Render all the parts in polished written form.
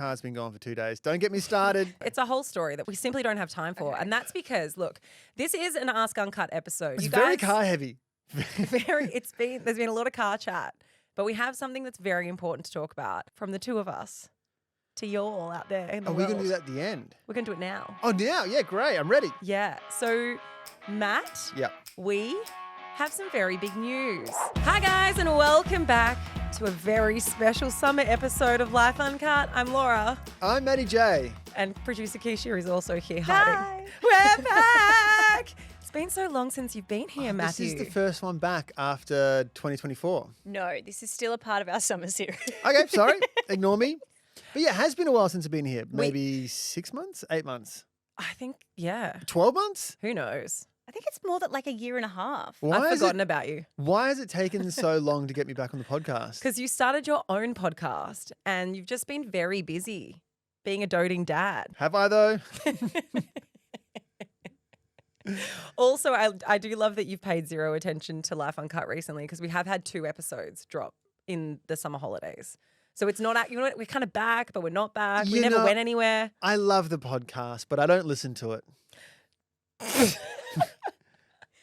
car's been gone for 2 days. Don't get me started. It's a whole story that we simply don't have time for. Okay. And that's because, look, this is an Ask Uncut episode. It's You very guys- car heavy. there's been a lot of car chat, but we have something that's very important to talk about from the two of us to you all out there in the Are we world. going to do that at the end? We're going to do it now. Oh, now? Yeah, great. I'm ready. Yeah. So, Matt, Yeah. we have some very big news. Hi, guys, and welcome back to a very special summer episode of Life Uncut. I'm Laura, I'm Matty J. and producer Keisha is also here hiding. Hi. We're back. It's been so long since you've been here, This Matthew. is the first one back after 2024. No, this is still a part of our summer series. Okay, sorry. Ignore me. But yeah, it has been a while since I've been here. Maybe 6 months? 8 months? I think, yeah. 12 months? Who knows? I think it's more than like a year and a half. I've forgotten about you. Why has it taken so long to get me back on the podcast? Because you started your own podcast and you've just been very busy being a doting dad. Have I though? Also, I do love that you've paid zero attention to Life Uncut recently because we have had 2 episodes drop in the summer holidays. So it's not, we're kind of back, but we're not back. We never went anywhere. I love the podcast, but I don't listen to it.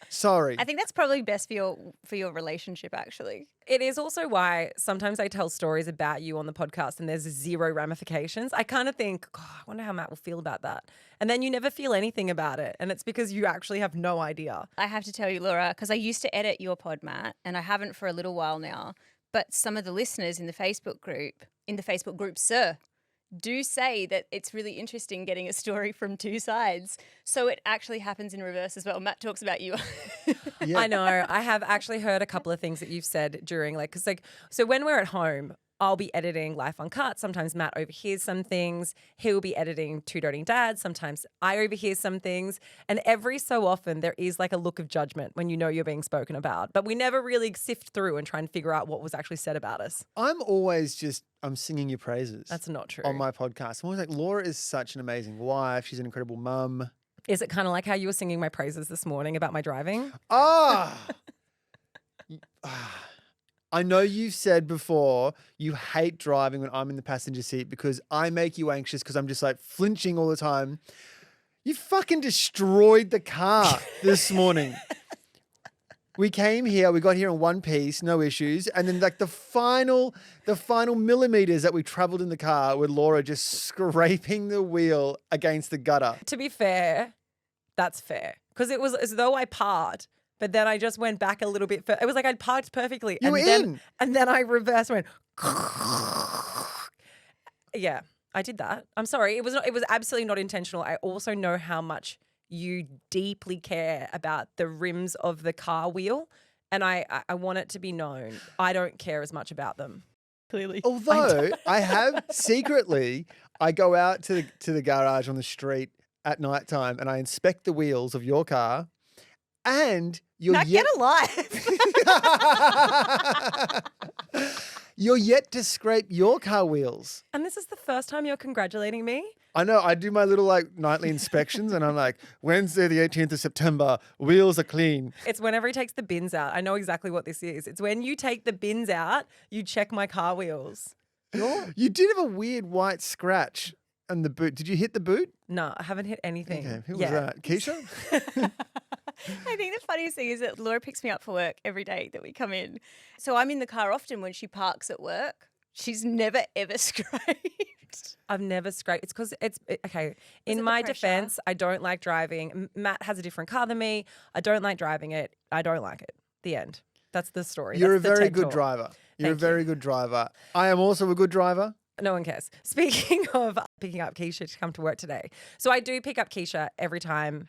Sorry. I think that's probably best for your relationship, actually. It is also why sometimes I tell stories about you on the podcast and there's 0 ramifications. I kind of think, I wonder how Matt will feel about that. And then you never feel anything about it. And it's because you actually have no idea. I have to tell you, Laura, because I used to edit your pod, Matt, and I haven't for a little while now. But some of the listeners in the Facebook group, sir, do say that it's really interesting getting a story from 2 sides. So it actually happens in reverse as well. Matt talks about you. Yeah. I know. I have actually heard a couple of things that you've said during so when we're at home, I'll be editing Life Uncut. Sometimes Matt overhears some things. He'll be editing Two Doting Dads. Sometimes I overhear some things. And every so often there is like a look of judgment when you know you're being spoken about. But we never really sift through and try and figure out what was actually said about us. I'm always I'm singing your praises. That's not true. On my podcast. I'm always like, Laura is such an amazing wife. She's an incredible mum. Is it kind of like how you were singing my praises this morning about my driving? I know you've said before you hate driving when I'm in the passenger seat because I make you anxious because I'm just like flinching all the time. You fucking destroyed the car this morning. We came here, we got here in one piece, no issues. And then like the final millimeters that we traveled in the car with Laura just scraping the wheel against the gutter. To be fair, that's fair. Because it was as though I parked, but then I just went back a little bit. It was like I'd parked perfectly. You were in. And then I reversed went. Yeah, I did that. I'm sorry. It was absolutely not intentional. I also know how much you deeply care about the rims of the car wheel. And I want it to be known. I don't care as much about them. Clearly. Although I have secretly, I go out to the garage on the street at nighttime and I inspect the wheels of your car and Get alive. You're yet to scrape your car wheels. And this is the first time you're congratulating me? I know. I do my little nightly inspections and I'm like, Wednesday the 18th of September, wheels are clean. It's whenever he takes the bins out. I know exactly what this is. It's when you take the bins out, you check my car wheels. You did have a weird white scratch on the boot. Did you hit the boot? No, I haven't hit anything. Okay. Who was that? Keisha? I think the funniest thing is that Laura picks me up for work every day that we come in. So I'm in the car often when she parks at work. She's never, ever scraped. I've never scraped. It's because okay. In it my the pressure? defense, I don't like driving. Matt has a different car than me. I don't like driving it. I don't like it. The end. That's the story. You're That's a the very TED good talk. driver. You're Thank a very good driver. I am also a good driver. No one cares. Speaking of picking up Keisha to come to work today. So I do pick up Keisha every time.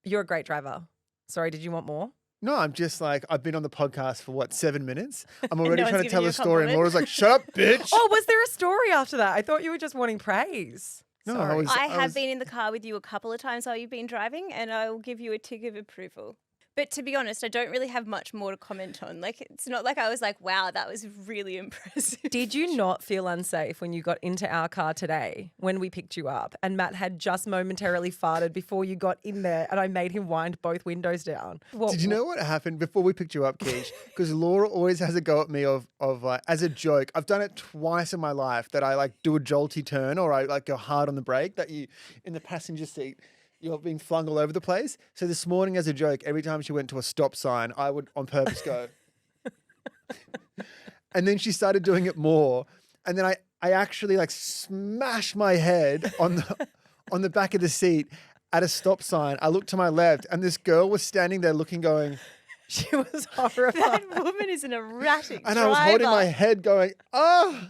You're a great driver. Sorry, did you want more? No, I'm just like, I've been on the podcast for 7 minutes? I'm already No trying one's to tell giving you a a story and compliment. Laura's like, shut up, bitch. Oh, was there a story after that? I thought you were just wanting praise. No, Sorry. I have been in the car with you a couple of times while you've been driving, and I will give you a tick of approval. But to be honest, I don't really have much more to comment on. Like, it's not like I was like, wow, that was really impressive. Did you not feel unsafe when you got into our car today when we picked you up and Matt had just momentarily farted before you got in there and I made him wind both windows down? Did you know what happened before we picked you up, Keish? Because Laura always has a go at me of like, as a joke. I've done it twice in my life that I like do a jolty turn or I like go hard on the brake that you in the passenger seat. You're being flung all over the place. So this morning, as a joke, every time she went to a stop sign, I would on purpose go. And then she started doing it more. And then I actually like smashed my head on the back of the seat at a stop sign. I looked to my left and this girl was standing there looking, going. She was horrified. That woman is an erratic And driver. I was holding my head going, oh.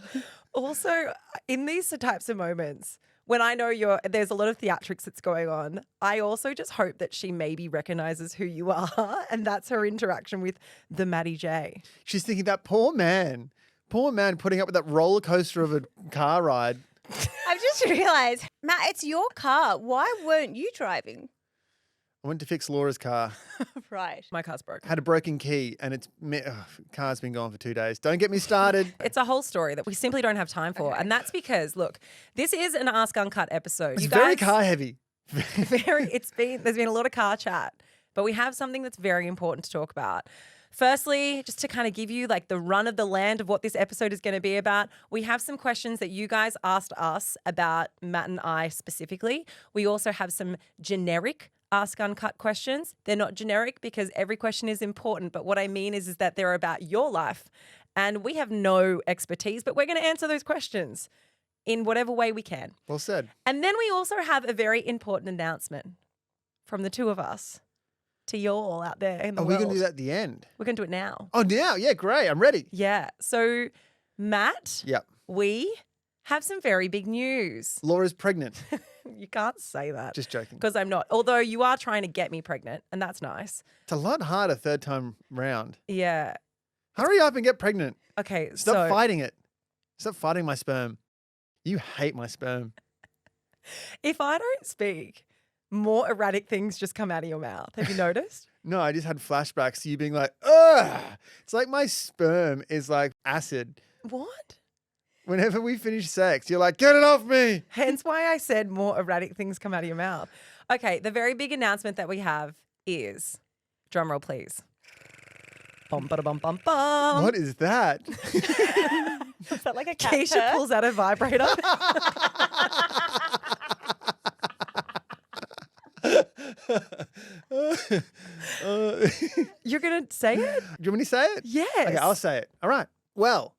Also, in these types of moments, when I know there's a lot of theatrics that's going on, I also just hope that she maybe recognizes who you are, and that's her interaction with the Matty J. She's thinking that poor man putting up with that roller coaster of a car ride. I've just realised, Matt, it's your car. Why weren't you driving? I went to fix Laura's car. Right. My car's broken. Had a broken key and car's been gone for 2 days. Don't get me started. It's a whole story that we simply don't have time for. And that's because, look, this is an Ask Uncut episode. It's You very guys- car heavy. there's been a lot of car chat, but we have something that's very important to talk about. Firstly, just to kind of give you like the run of the land of what this episode is going to be about, we have some questions that you guys asked us about Matt and I specifically. We also have some generic Ask Uncut questions. They're not generic because every question is important, but what I mean is that they're about your life and we have no expertise, but we're going to answer those questions in whatever way we can. Well said. And then we also have a very important announcement from the two of us to you all out there in the Are world. we going to do that at the end? We're going to do it now. Oh, now? Yeah, great. I'm ready. Yeah. So, Matt, Yep. we have some very big news. Laura's pregnant. You can't say that. Just joking. Because I'm not. Although you are trying to get me pregnant, and that's nice. It's a lot harder third time round. Yeah. Hurry up and get pregnant. Okay. Stop fighting it. Stop fighting my sperm. You hate my sperm. If I don't speak, more erratic things just come out of your mouth. Have you noticed? No, I just had flashbacks to you being like, ugh. It's like my sperm is like acid. What? Whenever we finish sex, you're like, get it off me. Hence why I said more erratic things come out of your mouth. Okay, the very big announcement that we have is, drumroll please. Bum, bada, bum, bum, bum. What is that? Is that like a cat Keisha purr? pulls out a vibrator. You're going to say it? Do you want me to say it? Yes. Okay, I'll say it. All right. Well,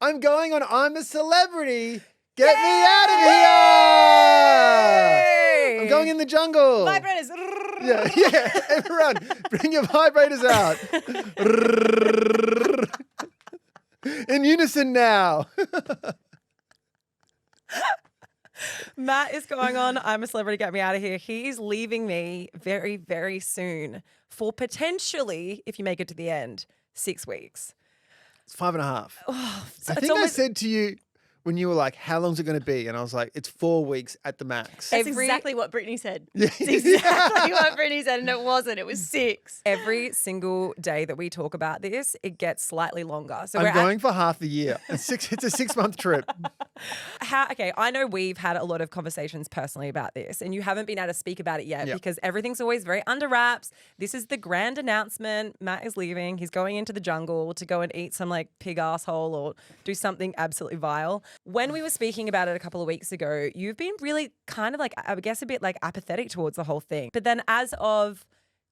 I'm going on I'm a Celebrity. Get me out of here. I'm going in the jungle. Vibrators. Yeah. Everyone, bring your vibrators out. In unison now. Matt is going on I'm a Celebrity, get me out of here. He is leaving me very, very soon for potentially, if you make it to the end, 6 weeks. It's 5.5. Oh, I think I said to you when you were like, how long's it going to be? And I was like, it's 4 weeks at the max. That's Every- exactly what Brittany said. Yeah. It's exactly what Brittany said, and it wasn't. It was 6. Every single day that we talk about this, it gets slightly longer. So I'm going for half the year. It's a 6-month trip. Okay, I know we've had a lot of conversations personally about this, and you haven't been able to speak about it yet Yep. because everything's always very under wraps. This is the grand announcement. Matt is leaving. He's going into the jungle to go and eat some like pig asshole or do something absolutely vile. When we were speaking about it a couple of weeks ago, you've been really kind of like, I guess, a bit like apathetic towards the whole thing. But then as of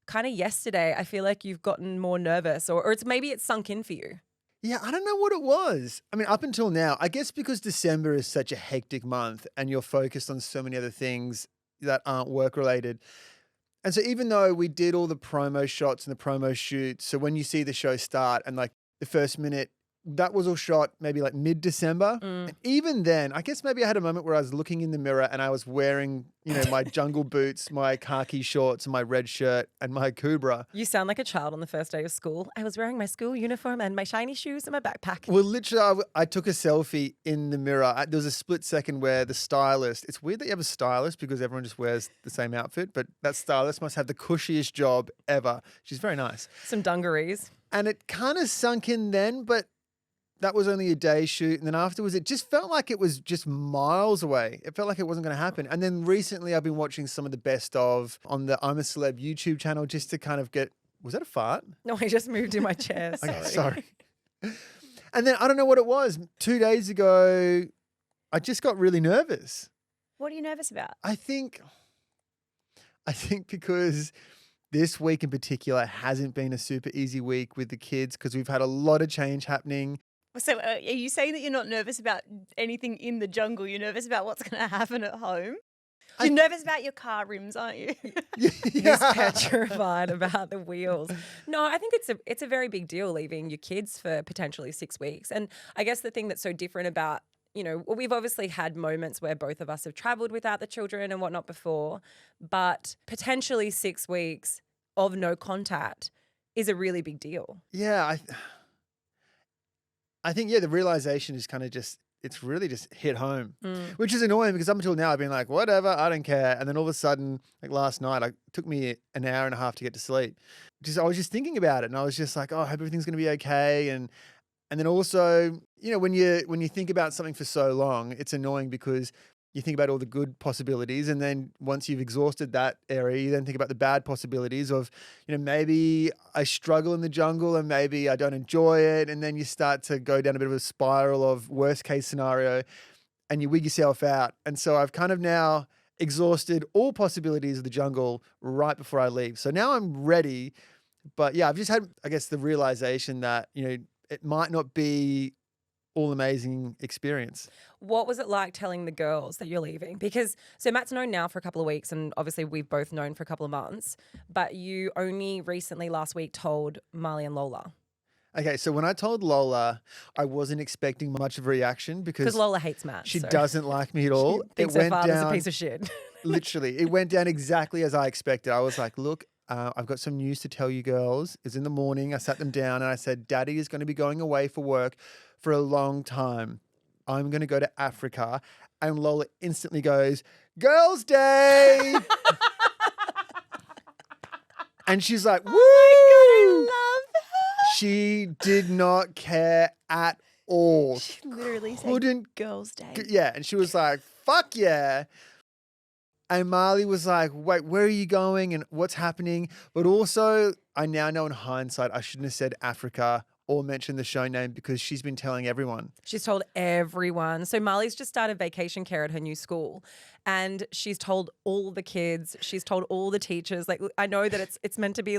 kind of yesterday, I feel like you've gotten more nervous or it's sunk in for you. Yeah, I don't know what it was. I mean, up until now, I guess because December is such a hectic month and you're focused on so many other things that aren't work related. And so even though we did all the promo shots and the promo shoots, so when you see the show start and like the first minute that was all shot maybe like mid-December. Mm. And even then, I guess maybe I had a moment where I was looking in the mirror and I was wearing, my jungle boots, my khaki shorts and my red shirt and my Kubra. You sound like a child on the first day of school. I was wearing my school uniform and my shiny shoes and my backpack. Well, literally, I took a selfie in the mirror. There was a split second where the stylist, it's weird that you have a stylist because everyone just wears the same outfit, but that stylist must have the cushiest job ever. She's very nice. Some dungarees. And it kind of sunk in then, but that was only a day shoot. And then afterwards, it just felt like it was just miles away. It felt like it wasn't going to happen. And then recently, I've been watching some of the best of on the I'm a Celeb YouTube channel just to kind of get, was that a fart? No, I just moved in my chair. Okay, sorry. And then I don't know what it was. 2 days ago, I just got really nervous. What are you nervous about? I think because this week in particular hasn't been a super easy week with the kids because we've had a lot of change happening. So are you saying that you're not nervous about anything in the jungle? You're nervous about what's going to happen at home? You're nervous about your car rims, aren't you? He's petrified about the wheels. No, I think it's a very big deal leaving your kids for potentially 6 weeks. And I guess the thing that's so different about, we've obviously had moments where both of us have traveled without the children and whatnot before, but potentially 6 weeks of no contact is a really big deal. Yeah, I think, the realization is kind of it's really just hit home, which is annoying because up until now I've been like, whatever, I don't care. And then all of a sudden, like last night, it took me an hour and a half to get to sleep. I was just thinking about it and I was just like, oh, I hope everything's going to be okay. And then also, when you think about something for so long, it's annoying because you think about all the good possibilities. And then once you've exhausted that area, you then think about the bad possibilities of, maybe I struggle in the jungle and maybe I don't enjoy it. And then you start to go down a bit of a spiral of worst case scenario and you wig yourself out. And so I've kind of now exhausted all possibilities of the jungle right before I leave. So now I'm ready. But yeah, I've just had, I guess, the realization that, it might not be all amazing experience. What was it like telling the girls that you're leaving? Because so Matt's known now for a couple of weeks and obviously we've both known for a couple of months, but you only recently last week told Marley and Lola. Okay, so when I told Lola, I wasn't expecting much of a reaction because Lola hates Matt. She doesn't like me at all. She thinks her father's a piece of shit. Literally, it went down exactly as I expected. I was like, look, I've got some news to tell you girls. It's in the morning. I sat them down and I said, Daddy is going to be going away for work for a long time. I'm going to go to Africa. And Lola instantly goes, Girls' Day. And she's like, woo. Oh my God, I love her. She did not care at all. She literally said Couldn't. Girls' Day. Yeah. And she was like, fuck yeah. And Marley was like, wait, where are you going and what's happening? But also, I now know in hindsight, I shouldn't have said Africa or mentioned the show name because she's been telling everyone. She's told everyone. So Marley's just started vacation care at her new school and she's told all the kids, she's told all the teachers. Like, I know that it's meant to be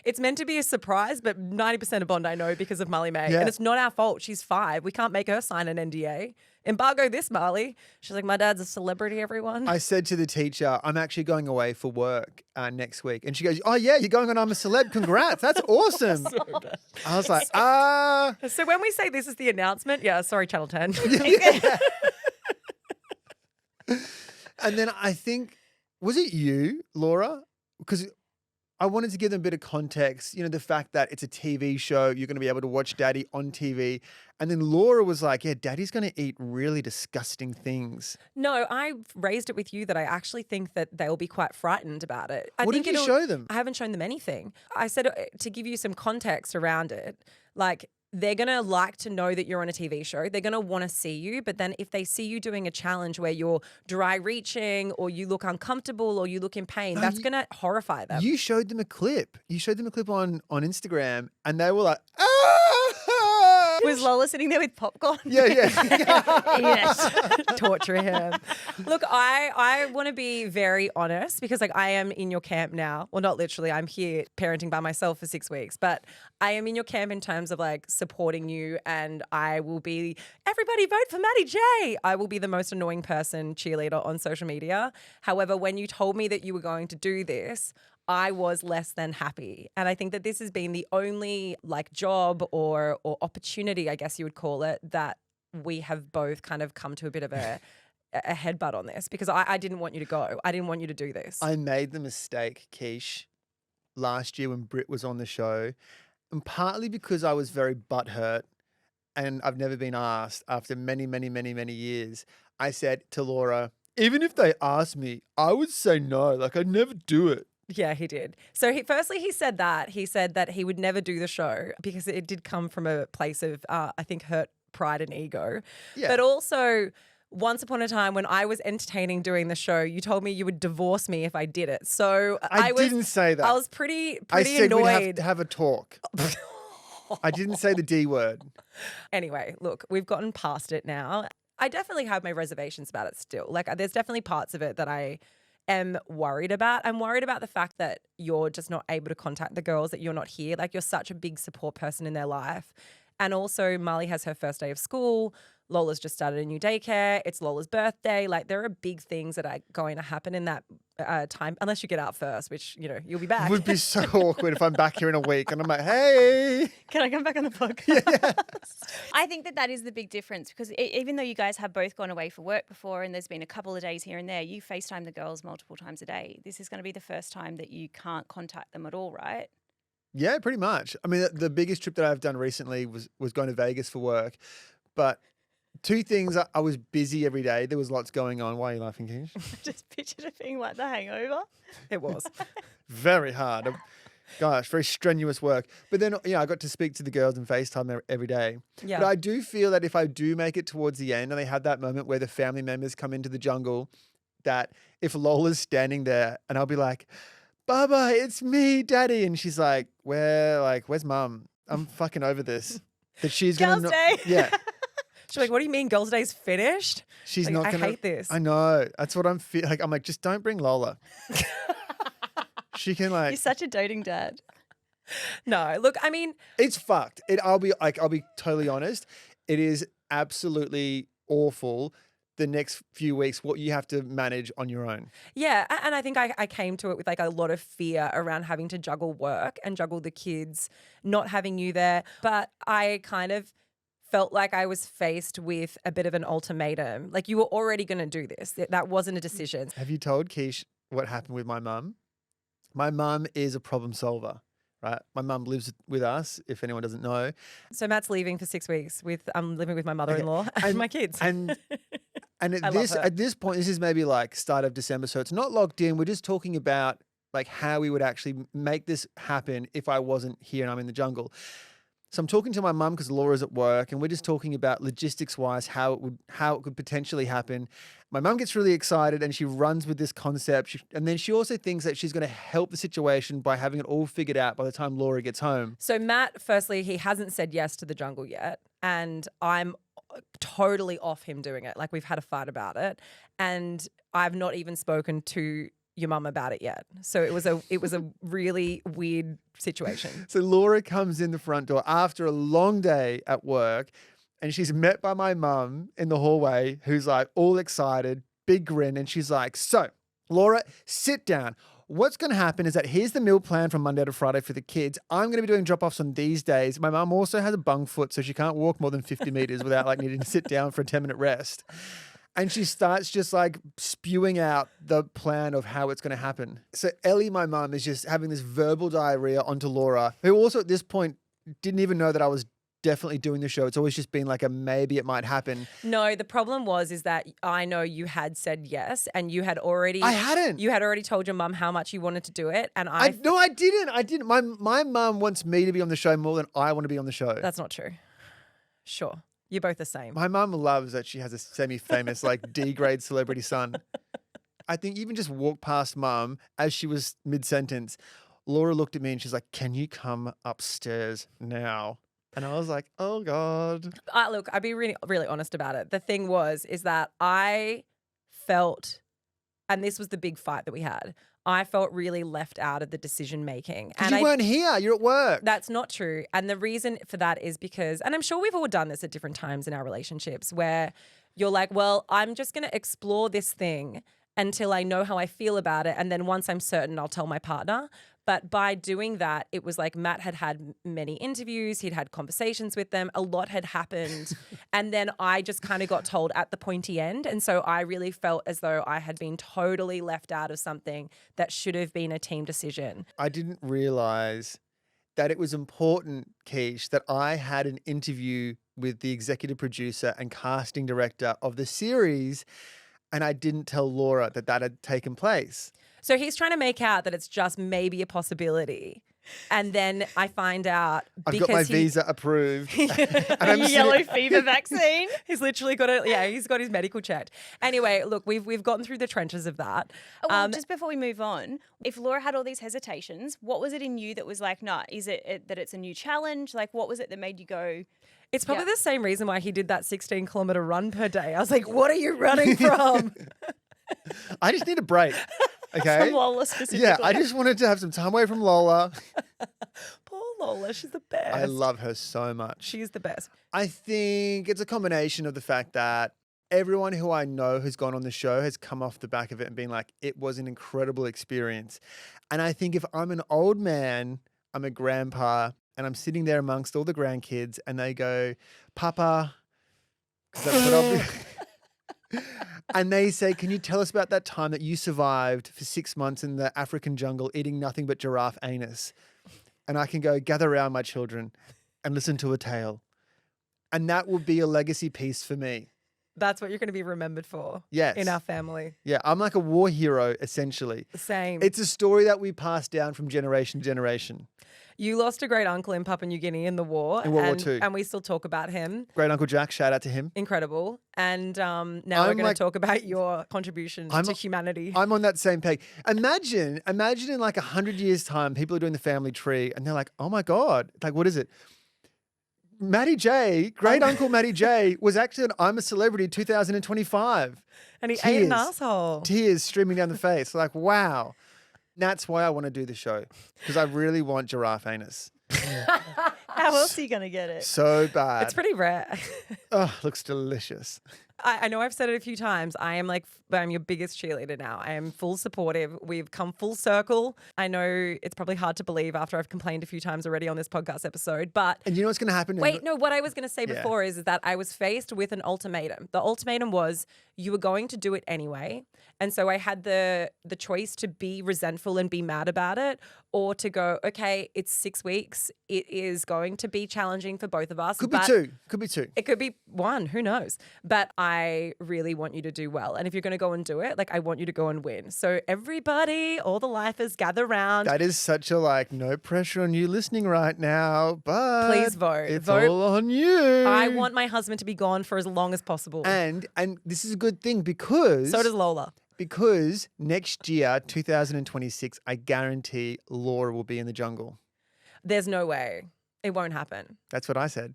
it's meant to be a surprise, but 90% of Bond I know because of Marley May. Yeah. And it's not our fault. She's 5. We can't make her sign an NDA. Embargo this, Marley. She's like, my dad's a celebrity, everyone. I said to the teacher, I'm actually going away for work next week. And she goes, oh yeah, you're going on I'm a Celeb. Congrats. That's awesome. I was like, So when we say this is the announcement, yeah, sorry, Channel 10. And then I think, was it you, Laura? Because I wanted to give them a bit of context, the fact that it's a TV show, you're going to be able to watch Daddy on TV. And then Laura was like, yeah, Daddy's going to eat really disgusting things. No, I raised it with you that I actually think that they'll be quite frightened about it. What did you show them? I haven't shown them anything. I said to give you some context around it, like they're going to like to know that you're on a TV show. They're going to want to see you. But then if they see you doing a challenge where you're dry reaching or you look uncomfortable or you look in pain, that's going to horrify them. You showed them a clip. You showed them a clip on Instagram and they were like, ah! Was Lola sitting there with popcorn? Yeah. Yes. Torture him. Look, I want to be very honest because I am in your camp now. Well, not literally. I'm here parenting by myself for 6 weeks, but I am in your camp in terms of supporting you and I will be, everybody vote for Matty J. I will be the most annoying person cheerleader on social media. However, when you told me that you were going to do this, I was less than happy. And I think that this has been the only like job or opportunity, I guess you would call it, that we have both kind of come to a bit of a headbutt on this, because I didn't want you to go. I didn't want you to do this. I made the mistake, Keish, last year when Britt was on the show, and partly because I was very butthurt and I've never been asked after many, many, many, many years. I said to Laura, even if they asked me, I would say no. Like, I'd never do it. Yeah, he did. So he said that. He said that he would never do the show because it did come from a place of, I think, hurt pride and ego. Yeah. But also, once upon a time when I was entertaining doing the show, you told me you would divorce me if I did it. So I didn't say that. I was pretty I said annoyed. we'd have to have a talk. I didn't say the D word. Anyway, look, we've gotten past it now. I definitely have my reservations about it still. Like, there's definitely parts of it that I am worried about. I'm worried about the fact that you're just not able to contact the girls, that you're not here. Like, you're such a big support person in their life. And also, Marley has her first day of school. Lola's just started a new daycare. It's Lola's birthday. Like, there are big things that are going to happen in that time, unless you get out first, which, you know, you'll be back. It would be so awkward if I'm back here in a week and I'm like, hey. Can I come back on the podcast? I think that is the big difference, because even though you guys have both gone away for work before and there's been a couple of days here and there, you FaceTime the girls multiple times a day. This is going to be the first time that you can't contact them at all, right? Yeah, pretty much. I mean, the biggest trip that I've done recently was going to Vegas for work. But two things, I was busy every day. There was lots going on. Why are you laughing, Kish? Just pictured it being like The Hangover. It was. Very hard. Gosh, very strenuous work. But then, yeah, I got to speak to the girls and FaceTime every day. Yeah. But I do feel that if I do make it towards the end and they have that moment where the family members come into the jungle, that if Lola's standing there and I'll be like, Baba, it's me, Daddy. And she's like, where's Mum? I'm fucking over this. That she's going to... Girls' Day. Yeah. She's like, what do you mean Girls' Day's finished? She's Like, not going to... I hate this. I know. That's what I'm feeling. Like, I'm like, just don't bring Lola. She can You're like... such a doting dad. No, look, I mean, It's fucked. I'll be totally honest. It is absolutely awful the next few weeks, what you have to manage on your own. yeah. And I think I came to it with like a lot of fear around having to juggle work and juggle the kids, not having you there. But I kind of felt like I was faced with a bit of an ultimatum. Like, you were already going to do this. That wasn't a decision. Have you told Keish what happened with my mum? My mum is a problem solver, right? My mum lives with us, if anyone doesn't know. So Matt's leaving for 6 weeks I'm living with my mother-in-law and my kids. And I love her. at this point, this is maybe like start of December, so it's not locked in. We're just talking about like how we would actually make this happen if I wasn't here and I'm in the jungle. So I'm talking to my mum because Laura's at work, and we're just talking about logistics-wise how it could potentially happen. My mum gets really excited and she runs with this concept, and then she also thinks that she's going to help the situation by having it all figured out by the time Laura gets home. So Matt, firstly, he hasn't said yes to the jungle yet, and I'm totally off him doing it. Like, we've had a fight about it, and I've not even spoken to your mum about it yet. So it was a really weird situation. So Laura comes in the front door after a long day at work, and she's met by my mum in the hallway, who's like all excited, big grin, and she's like, so Laura, sit down. What's going to happen is that here's the meal plan from Monday to Friday for the kids. I'm going to be doing drop-offs on these days. My mum also has a bung foot, so she can't walk more than 50 meters without like needing to sit down for a 10-minute rest. And she starts just like spewing out the plan of how it's going to happen. So Ellie, my mum, is just having this verbal diarrhea onto Laura, who also at this point didn't even know that I was definitely doing the show. It's always just been like a maybe it might happen. No, the problem is that I know you had said yes, and you had already... I hadn't. You had already told your mum how much you wanted to do it, and No, I didn't. My mum wants me to be on the show more than I want to be on the show. That's not true. Sure. You're both the same. My mum loves that she has a semi-famous like D-grade celebrity son. I think even just walk past mum as she was mid-sentence, Laura looked at me and she's like, can you come upstairs now? And I was like, oh God. Look, I'll be really, really honest about it. The thing is that I felt, and this was the big fight that we had, I felt really left out of the decision making. Because you weren't here, you're at work. That's not true. And the reason for that is because, and I'm sure we've all done this at different times in our relationships, where you're like, well, I'm just going to explore this thing until I know how I feel about it. And then once I'm certain, I'll tell my partner. But by doing that, it was like Matt had had many interviews. He'd had conversations with them. A lot had happened. And then I just kind of got told at the pointy end. And so I really felt as though I had been totally left out of something that should have been a team decision. I didn't realize that it was important, Keish, that I had an interview with the executive producer and casting director of the series, and I didn't tell Laura that that had taken place. So he's trying to make out that it's just maybe a possibility. And then I find out I've got my visa approved. And I'm Yellow fever vaccine. He's literally got it. Yeah, he's got his medical checked. Anyway, look, we've gotten through the trenches of that. Well, just before we move on, if Laura had all these hesitations, what was it in you that was like, no, is it that it's a new challenge? Like, what was it that made you go? It's probably the same reason why he did that 16-kilometer run per day. I was like, what are you running from? I just need a break. Okay. From Lola specifically. Yeah, I just wanted to have some time away from Lola. Poor Lola, she's the best. I love her so much. She's the best. I think it's a combination of the fact that everyone who I know who's gone on the show has come off the back of it and been like, it was an incredible experience. And I think if I'm an old man, I'm a grandpa, and I'm sitting there amongst all the grandkids and they go, Papa, 'cause that's what I'll be. And they say, can you tell us about that time that you survived for 6 months in the African jungle eating nothing but giraffe anus? And I can go, gather around my children and listen to a tale. And that will be a legacy piece for me. That's what you're going to be remembered for. Yes. In our family. Yeah, I'm like a war hero, essentially. Same. It's a story that we pass down from generation to generation. You lost a great uncle in Papua New Guinea in the war. In World War and, II. And we still talk about him. Great Uncle Jack, shout out to him. Incredible. And now I'm we're going to like- talk about your contribution to humanity. I'm on that same page. Imagine in like 100 years' time, people are doing the family tree and they're like, oh my God, like, what is it? Matty J, great uncle Matty J, was actually an I'm a Celebrity 2025. And he ate an Tears. asshole. Tears streaming down the face. Like, wow. That's why I want to do the show, because I really want giraffe anus. How else are you going to get it? So bad. It's pretty rare. Oh, looks delicious. I know I've said it a few times. I'm your biggest cheerleader now. I am full supportive. We've come full circle. I know it's probably hard to believe after I've complained a few times already on this podcast episode, but And you know what's going to happen? wait, no, what I was going to say Yeah. before is that I was faced with an ultimatum. The ultimatum was you were going to do it anyway. And so I had the choice to be resentful and be mad about it, or to go, okay, it's 6 weeks. It is going to be challenging for both of us. Could be but two. Could be two. It could be one, who knows? But I really want you to do well. And if you're going to go and do it, like, I want you to go and win. So everybody, all the lifers, gather round. That is such a like, no pressure on you listening right now, but Please vote. It's Vote. all on you. I want my husband to be gone for as long as possible. and this is a good thing because So does Lola. Because next year, 2026, I guarantee Laura will be in the jungle. There's no way. It won't happen. That's what I said.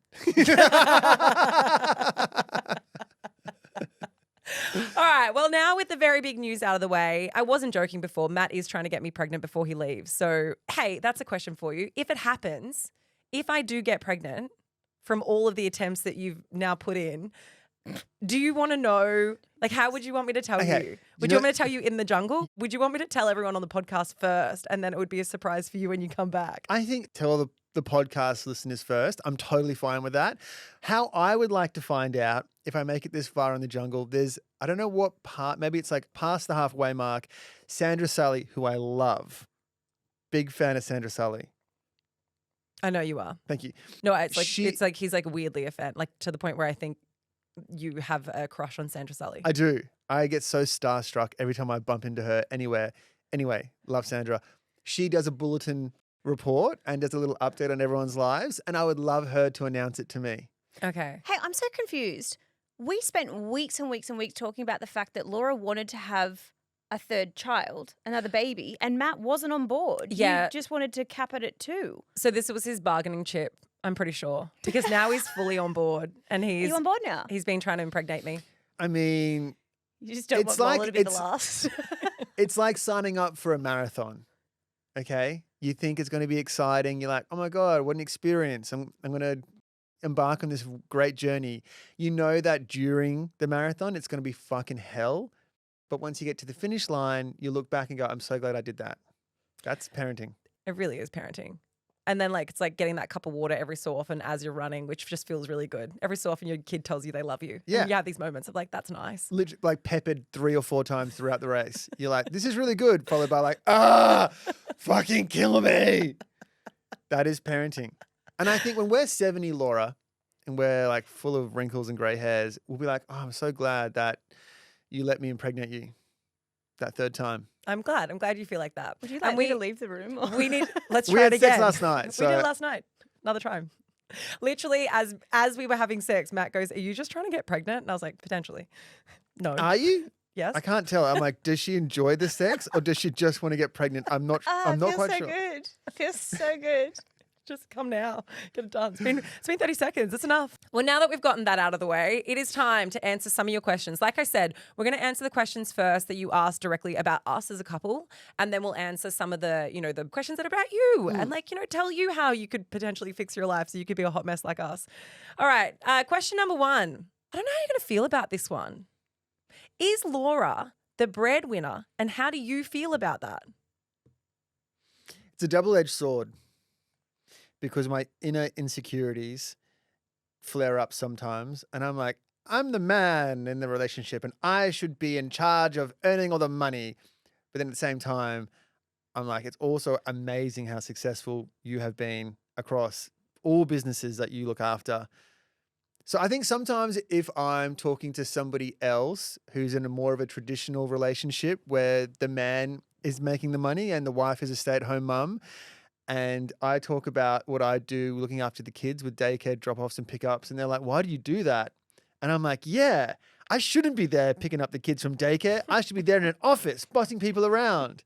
All right. Well, now with the very big news out of the way, I wasn't joking before. Matt is trying to get me pregnant before he leaves. So, hey, that's a question for you. If it happens, if I do get pregnant from all of the attempts that you've now put in, do you want to know, like, how would you want me to tell Okay, you? you Would know- you want me to tell you in the jungle? Would you want me to tell everyone on the podcast first, and then it would be a surprise for you when you come back? I think tell the podcast listeners first. I'm totally fine with that. How I would like to find out if I make it this far in the jungle, I don't know what part, maybe it's like past the halfway mark. Sandra Sully, who I love. Big fan of Sandra Sully. I know you are. Thank you. No, it's like She- it's like he's like weirdly a fan, like to the point where I think you have a crush on Sandra Sully. I do. I get so starstruck every time I bump into her anywhere. Anyway, love Sandra. She does a bulletin report and does a little update on everyone's lives, and I would love her to announce it to me. Okay. Hey, I'm so confused. We spent weeks and weeks and weeks talking about the fact that Laura wanted to have a third child, another baby, and Matt wasn't on board. Yeah. You just wanted to cap it at 2. So this was his bargaining chip, I'm pretty sure, because now he's fully on board and Are you on board now? he's been trying to impregnate me. I mean, You just don't It's want Lola like- to be the it's- last. it's like signing up for a marathon. Okay? You think it's going to be exciting. You're like, oh my God, what an experience. I'm going to embark on this great journey. You know that during the marathon, it's going to be fucking hell. but once you get to the finish line, you look back and go, I'm so glad I did that. That's parenting. It really is parenting. And then like it's like getting that cup of water every so often as you're running, which just feels really good. Every so often your kid tells you they love you. Yeah. And you have these moments of like, that's nice. Literally, like peppered 3 or 4 times throughout the race. You're like, this is really good. Followed by like, fucking kill me. That is parenting. And I think when we're 70, Laura, and we're like full of wrinkles and grey hairs, we'll be like, oh, I'm so glad that you let me impregnate you that 3rd time. I'm glad. I'm glad you feel like that. Would you like me to leave the room? Or? We need, let's We try had it again. sex last night. We did it last night. Another time. Literally, as we were having sex, Matt goes, are you just trying to get pregnant? And I was like, potentially. No. Are you? Yes. I can't tell. I'm like, does she enjoy the sex or does she just want to get pregnant? I'm not quite sure. Good. It feels so good. Just come now. Get it done. It's been 30 seconds. It's enough. Well, now that we've gotten that out of the way, it is time to answer some of your questions. Like I said, we're going to answer the questions first that you asked directly about us as a couple, and then we'll answer some of the, the questions that are about you and tell you how you could potentially fix your life so you could be a hot mess like us. All right. Question number 1. I don't know how you're going to feel about this one. Is Laura the breadwinner, and how do you feel about that? It's a double-edged sword. Because my inner insecurities flare up sometimes. And I'm like, I'm the man in the relationship and I should be in charge of earning all the money. But then at the same time, I'm like, it's also amazing how successful you have been across all businesses that you look after. So I think sometimes if I'm talking to somebody else who's in a more of a traditional relationship where the man is making the money and the wife is a stay-at-home mum, and I talk about what I do looking after the kids with daycare drop-offs and pickups. And they're like, why do you do that? And I'm like, yeah, I shouldn't be there picking up the kids from daycare. I should be there in an office, bossing people around.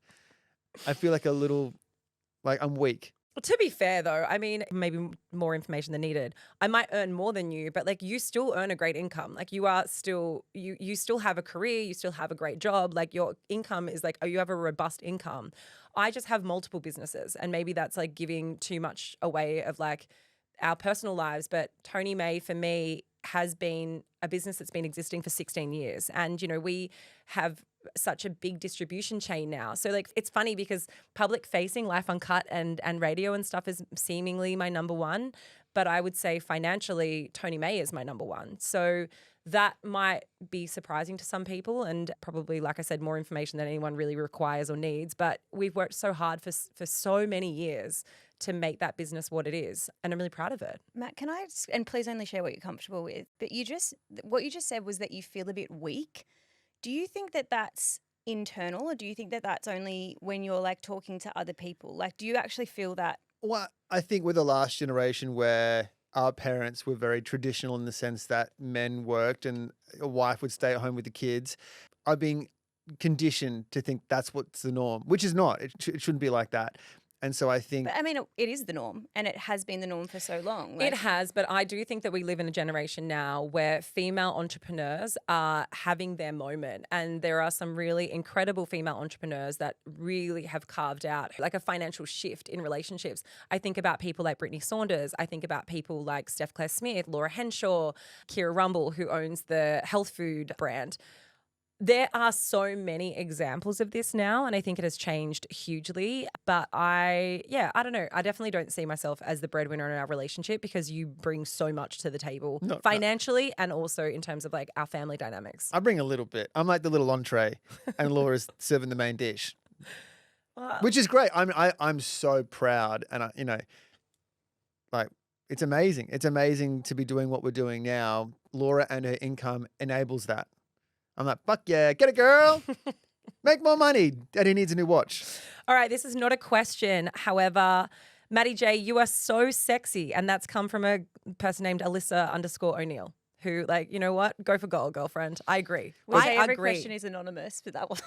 I feel like I'm weak. Well, to be fair, though, I mean, maybe more information than needed. I might earn more than you, but like you still earn a great income. Like you are still, you still have a career, you still have a great job. Like your income is like, you have a robust income. I just have multiple businesses, and maybe that's like giving too much away of like our personal lives. But Tony May, for me, has been a business that's been existing for 16 years. And, we have such a big distribution chain now. So like, it's funny because public facing Life Uncut and radio and stuff is seemingly my number 1. But I would say financially, Tony May is my number 1. So that might be surprising to some people, and probably, like I said, more information than anyone really requires or needs. But we've worked so hard for so many years to make that business what it is, and I'm really proud of it. Matt, can I and please only share what you're comfortable with, but what you just said was that you feel a bit weak. Do you think that that's internal, or do you think that that's only when you're like talking to other people? Like, do you actually feel that? Well, I think we're the last generation where our parents were very traditional in the sense that men worked and a wife would stay at home with the kids. I've been conditioned to think that's what's the norm, which is not. It shouldn't be like that. And so I think... But I mean, it is the norm, and it has been the norm for so long. It has, but I do think that we live in a generation now where female entrepreneurs are having their moment, and there are some really incredible female entrepreneurs that really have carved out like a financial shift in relationships. I think about people like Brittany Saunders. I think about people like Steph Claire Smith, Laura Henshaw, Kira Rumble, who owns the health food brand. There are so many examples of this now, and I think it has changed hugely. But I don't know. I definitely don't see myself as the breadwinner in our relationship because you bring so much to the table financially and also in terms of like our family dynamics. I bring a little bit. I'm like the little entree, and Laura's serving the main dish, which is great. I'm so proud, and it's amazing. It's amazing to be doing what we're doing now. Laura and her income enables that. I'm like, fuck yeah, get it, girl. Make more money. Daddy needs a new watch. All right, this is not a question. However, Matty J, you are so sexy. And that's come from a person named Alyssa_O'Neill, who, like, you know what? Go for gold, girlfriend. I agree. Every question is anonymous, but that one.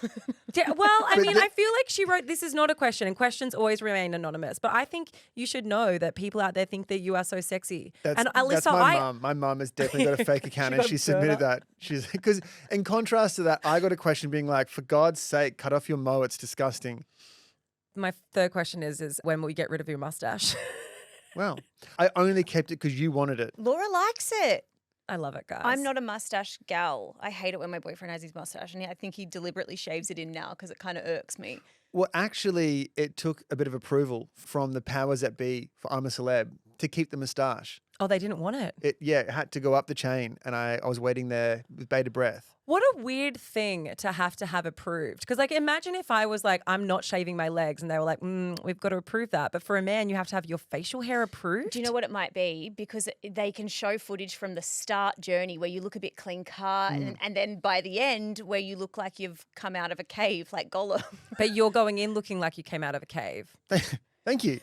Yeah, well, I mean, I feel like she wrote, this is not a question, and questions always remain anonymous. But I think you should know that people out there think that you are so sexy. That's my mum. My mum has definitely got a fake account, and she submitted that. Because in contrast to that, I got a question being like, for God's sake, cut off your mo. It's disgusting. My third question is when will you get rid of your mustache? Well, I only kept it because you wanted it. Laura likes it. I love it, guys. I'm not a mustache gal. I hate it when my boyfriend has his mustache, and I think he deliberately shaves it in now because it kind of irks me. Well, actually, it took a bit of approval from the powers that be for I'm a Celeb to keep the moustache. Oh, they didn't want it. It had to go up the chain, and I was waiting there with bated breath. What a weird thing to have approved. Because, like, imagine if I was like, I'm not shaving my legs, and they were like, we've got to approve that. But for a man, you have to have your facial hair approved. Do you know what it might be? Because they can show footage from the start journey where you look a bit clean cut, and then by the end where you look like you've come out of a cave like Gollum. But you're going in looking like you came out of a cave. Thank you.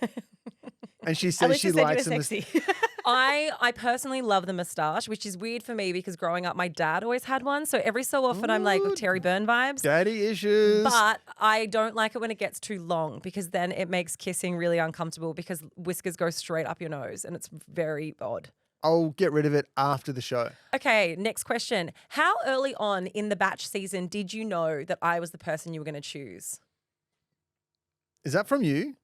And she At says least she I said you likes were them. sexy. I personally love the moustache, which is weird for me because growing up, my dad always had one. So every so often, I'm like Terry Byrne vibes. Daddy issues. But I don't like it when it gets too long because then it makes kissing really uncomfortable because whiskers go straight up your nose and it's very odd. I'll get rid of it after the show. Okay, next question. How early on in the batch season did you know that I was the person you were going to choose? Is that from you?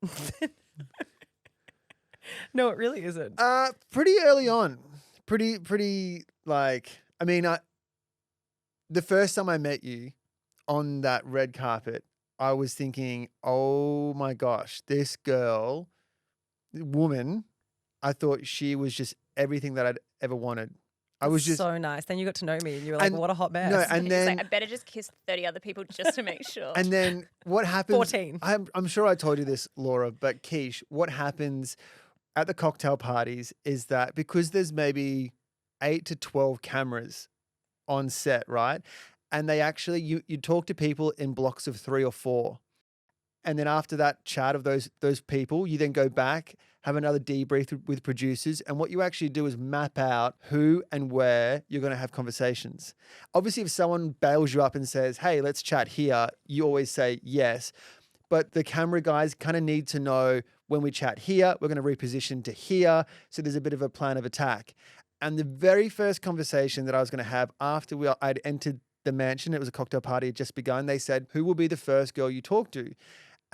No, it really isn't. Pretty early on. Pretty like, I mean, the first time I met you on that red carpet, I was thinking, oh my gosh, this woman, I thought she was just everything that I'd ever wanted. I was just so nice. Then you got to know me and you were like, what a hot mess. No, and He's then like, I better just kiss 30 other people just to make sure. and then what happens? 14. I'm sure I told you this, Laura, but Keish, what happens at the cocktail parties is that because there's maybe 8 to 12 cameras on set, right? And they actually, you talk to people in blocks of 3 or 4. And then after that chat of those people, you then go back, have another debrief with producers. And what you actually do is map out who and where you're going to have conversations. Obviously, if someone bails you up and says, hey, let's chat here, you always say yes. But the camera guys kind of need to know when we chat here, we're going to reposition to here. So there's a bit of a plan of attack. And the very first conversation that I was going to have after I'd entered the mansion, it was a cocktail party, had just begun. They said, who will be the first girl you talk to?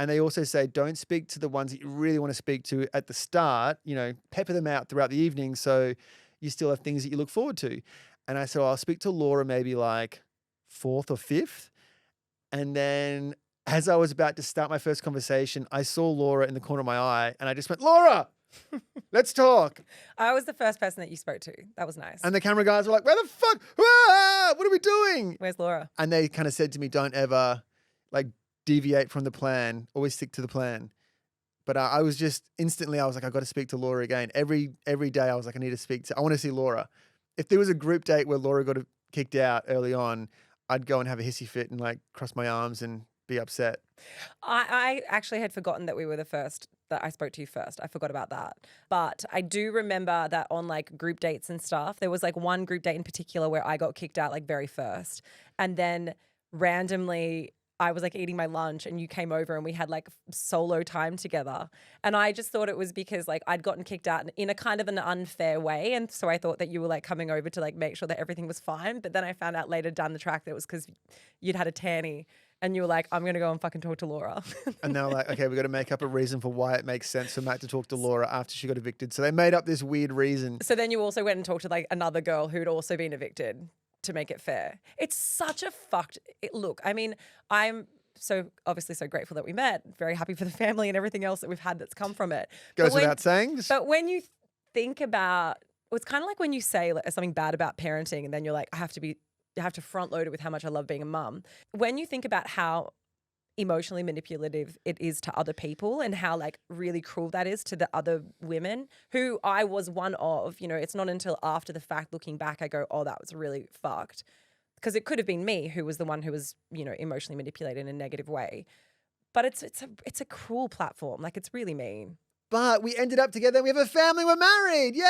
And they also say, don't speak to the ones that you really want to speak to at the start, pepper them out throughout the evening so you still have things that you look forward to. And I said, I'll speak to Laura maybe like 4th or 5th. And then as I was about to start my first conversation, I saw Laura in the corner of my eye and I just went, Laura, let's talk. I was the first person that you spoke to. That was nice. And the camera guys were like, where the fuck? Ah, what are we doing? Where's Laura? And they kind of said to me, don't ever deviate from the plan, always stick to the plan. But I was just instantly, I was like, I got to speak to Laura again. Every day I was like, I want to see Laura. If there was a group date where Laura got kicked out early on, I'd go and have a hissy fit and cross my arms and be upset. I actually had forgotten that we were the first, that I spoke to you first. I forgot about that. But I do remember that on group dates and stuff, there was one group date in particular where I got kicked out very first. And then randomly I was eating my lunch and you came over and we had solo time together. And I just thought it was because I'd gotten kicked out in a kind of an unfair way. And so I thought that you were coming over to make sure that everything was fine. But then I found out later down the track that it was because you'd had a tanny and you were like, I'm going to go and fucking talk to Laura. And they were like, okay, we've got to make up a reason for why it makes sense for Matt to talk to Laura after she got evicted. So they made up this weird reason. So then you also went and talked to another girl who'd also been evicted to make it fair. It's such a look. I mean, I'm so obviously so grateful that we met. Very happy for the family and everything else that we've had that's come from it. Goes without saying. But when you think about, it's kind of like when you say something bad about parenting and then you're like, I have to front load it with how much I love being a mum. When you think about how emotionally manipulative it is to other people and how really cruel that is to the other women who I was one of, it's not until after the fact looking back I go, oh, that was really fucked. Because it could have been me who was the one who was, emotionally manipulated in a negative way. But it's a cruel platform. It's really mean. But we ended up together. We have a family. We're married. Yay!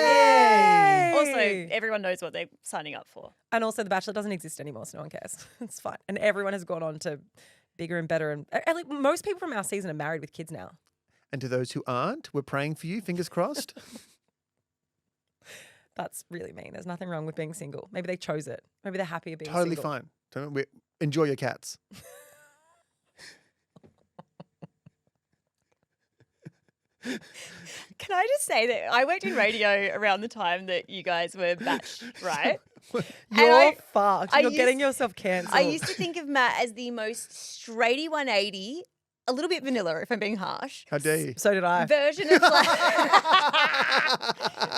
Yay! Also, everyone knows what they're signing up for. And also The Bachelor doesn't exist anymore, so no one cares. It's fine. And everyone has gone on to bigger and better. And most people from our season are married with kids now. And to those who aren't, we're praying for you. Fingers crossed. That's really mean. There's nothing wrong with being single. Maybe they chose it. Maybe they're happy being Totally single. fine. Enjoy your cats. Can I just say that I worked in radio around the time that you guys were batch, right? You're fucked. I You're getting used- yourself cancelled. I used to think of Matt as the most straighty 180, a little bit vanilla, if I'm being harsh. How dare you? So did I. Version of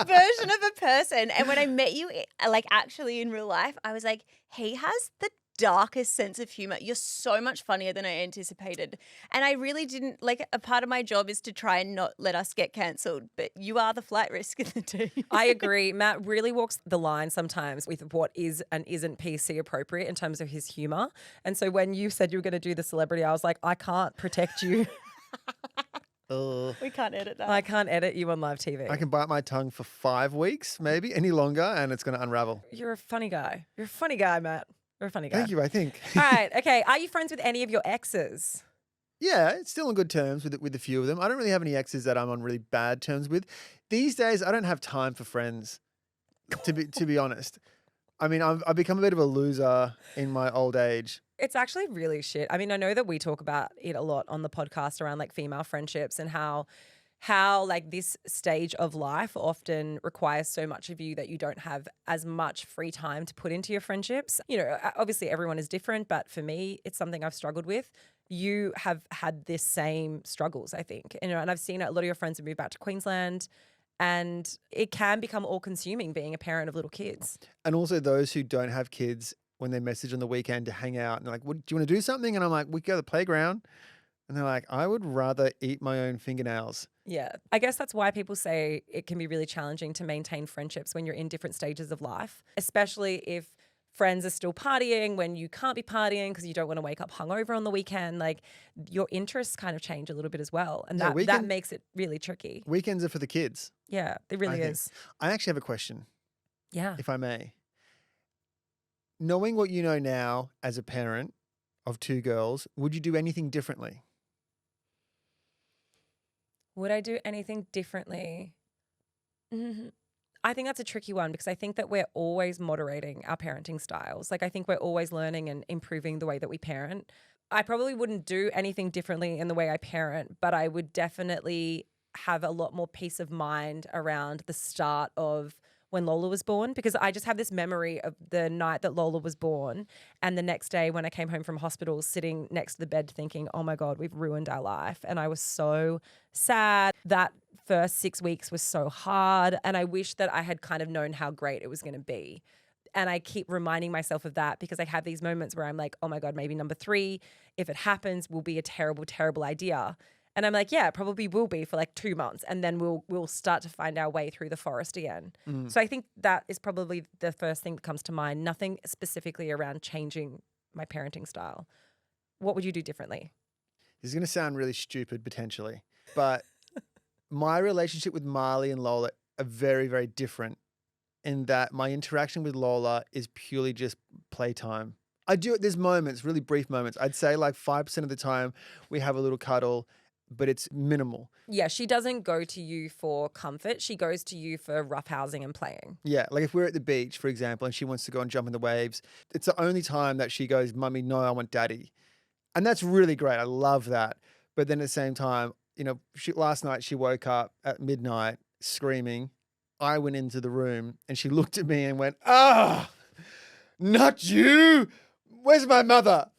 version of a person. And when I met you, like actually in real life, I was like, he has the darkest sense of humor. You're so much funnier than I anticipated. And I really didn't like a part of my job is to try and not let us get cancelled, but you are the flight risk in the team. I agree. Matt really walks the line sometimes with what is and isn't PC appropriate in terms of his humor. And so when you said you were going to do the celebrity, I was like, I can't protect you. We can't edit that. I can't edit you on live TV. I can bite my tongue for 5 weeks, maybe any longer, and it's going to unravel. You're a funny guy. You're a funny guy, Matt. You're a funny guy. Thank you, I think. All right. Okay. Are you friends with any of your exes? Yeah, it's still on good terms with a few of them. I don't really have any exes that I'm on really bad terms with. These days, I don't have time for friends, to be honest. I mean, I've become a bit of a loser in my old age. It's actually really shit. I mean, I know that we talk about it a lot on the podcast around like female friendships and how like this stage of life often requires so much of you that you don't have as much free time to put into your friendships. You know, obviously everyone is different, but for me, it's something I've struggled with. You have had this same struggles, I think. And, you know, and I've seen a lot of your friends have moved back to Queensland, and it can become all-consuming being a parent of little kids. And also those who don't have kids, when they message on the weekend to hang out and they're like, "What, do you want to do something?" And I'm like, "We go to the playground." And they're like, "I would rather eat my own fingernails." Yeah. I guess that's why people say it can be really challenging to maintain friendships when you're in different stages of life, especially if friends are still partying when you can't be partying because you don't want to wake up hungover on the weekend. Like your interests kind of change a little bit as well. And Yeah, that makes it really tricky. Weekends are for the kids. Yeah, it really think. is. I actually have a question, Yeah. if I may. Knowing what you know now as a parent of 2 girls, would you do anything differently? Would I do anything differently? I think that's a tricky one because I think that we're always moderating our parenting styles. Like I think we're always learning and improving the way that we parent. I probably wouldn't do anything differently in the way I parent, but I would definitely have a lot more peace of mind around the start of when Lola was born, because I just have this memory of the night that Lola was born and the next day when I came home from hospital sitting next to the bed thinking, oh my God, we've ruined our life. And I was so sad. That first 6 weeks was so hard. And I wish that I had kind of known how great it was going to be. And I keep reminding myself of that because I have these moments where I'm like, oh my God, maybe number 3, if it happens, will be a terrible, terrible idea. And I'm like, yeah, it probably will be for like 2 months. And then we'll start to find our way through the forest again. So I think that is probably the first thing that comes to mind. Nothing specifically around changing my parenting style. What would you do differently? This is going to sound really stupid potentially, but my relationship with Marley and Lola are very, very different in that my interaction with Lola is purely just playtime. There's moments, really brief moments. I'd say like 5% of the time we have a little cuddle, but it's minimal. Yeah, she doesn't go to you for comfort. She goes to you for roughhousing and playing. Yeah, like if we're at the beach, for example, and she wants to go and jump in the waves, it's the only time that she goes, "Mummy, no, I want daddy." And that's really great. I love that. But then at the same time, you know, last night she woke up at midnight screaming. I went into the room and she looked at me and went, "Ah, not you. Where's my mother?"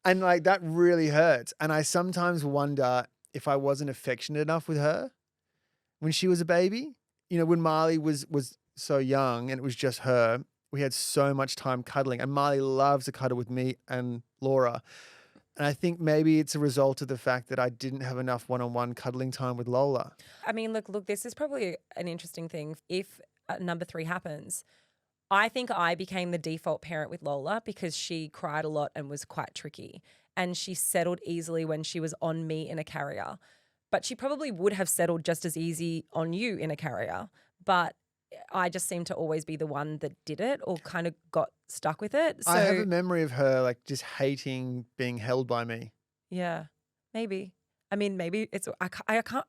And like that really hurts. And I sometimes wonder if I wasn't affectionate enough with her when she was a baby. You know, when Marley was so young and it was just her, we had so much time cuddling. And Marley loves to cuddle with me and Laura. And I think maybe it's a result of the fact that I didn't have enough one-on-one cuddling time with Lola. I mean, look, this is probably an interesting thing. If number 3 happens, I think I became the default parent with Lola because she cried a lot and was quite tricky. And she settled easily when she was on me in a carrier. But she probably would have settled just as easy on you in a carrier. But I just seemed to always be the one that did it or kind of got stuck with it. So I have a memory of her like just hating being held by me. yeah, maybe. I mean, maybe it's, I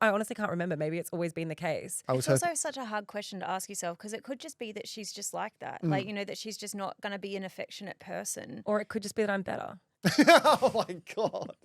honestly can't remember. Maybe it's always been the case. It's also such a hard question to ask yourself because it could just be that she's just like that. Like, you know, that she's just not going to be an affectionate person. Or it could just be that I'm better. Oh my God.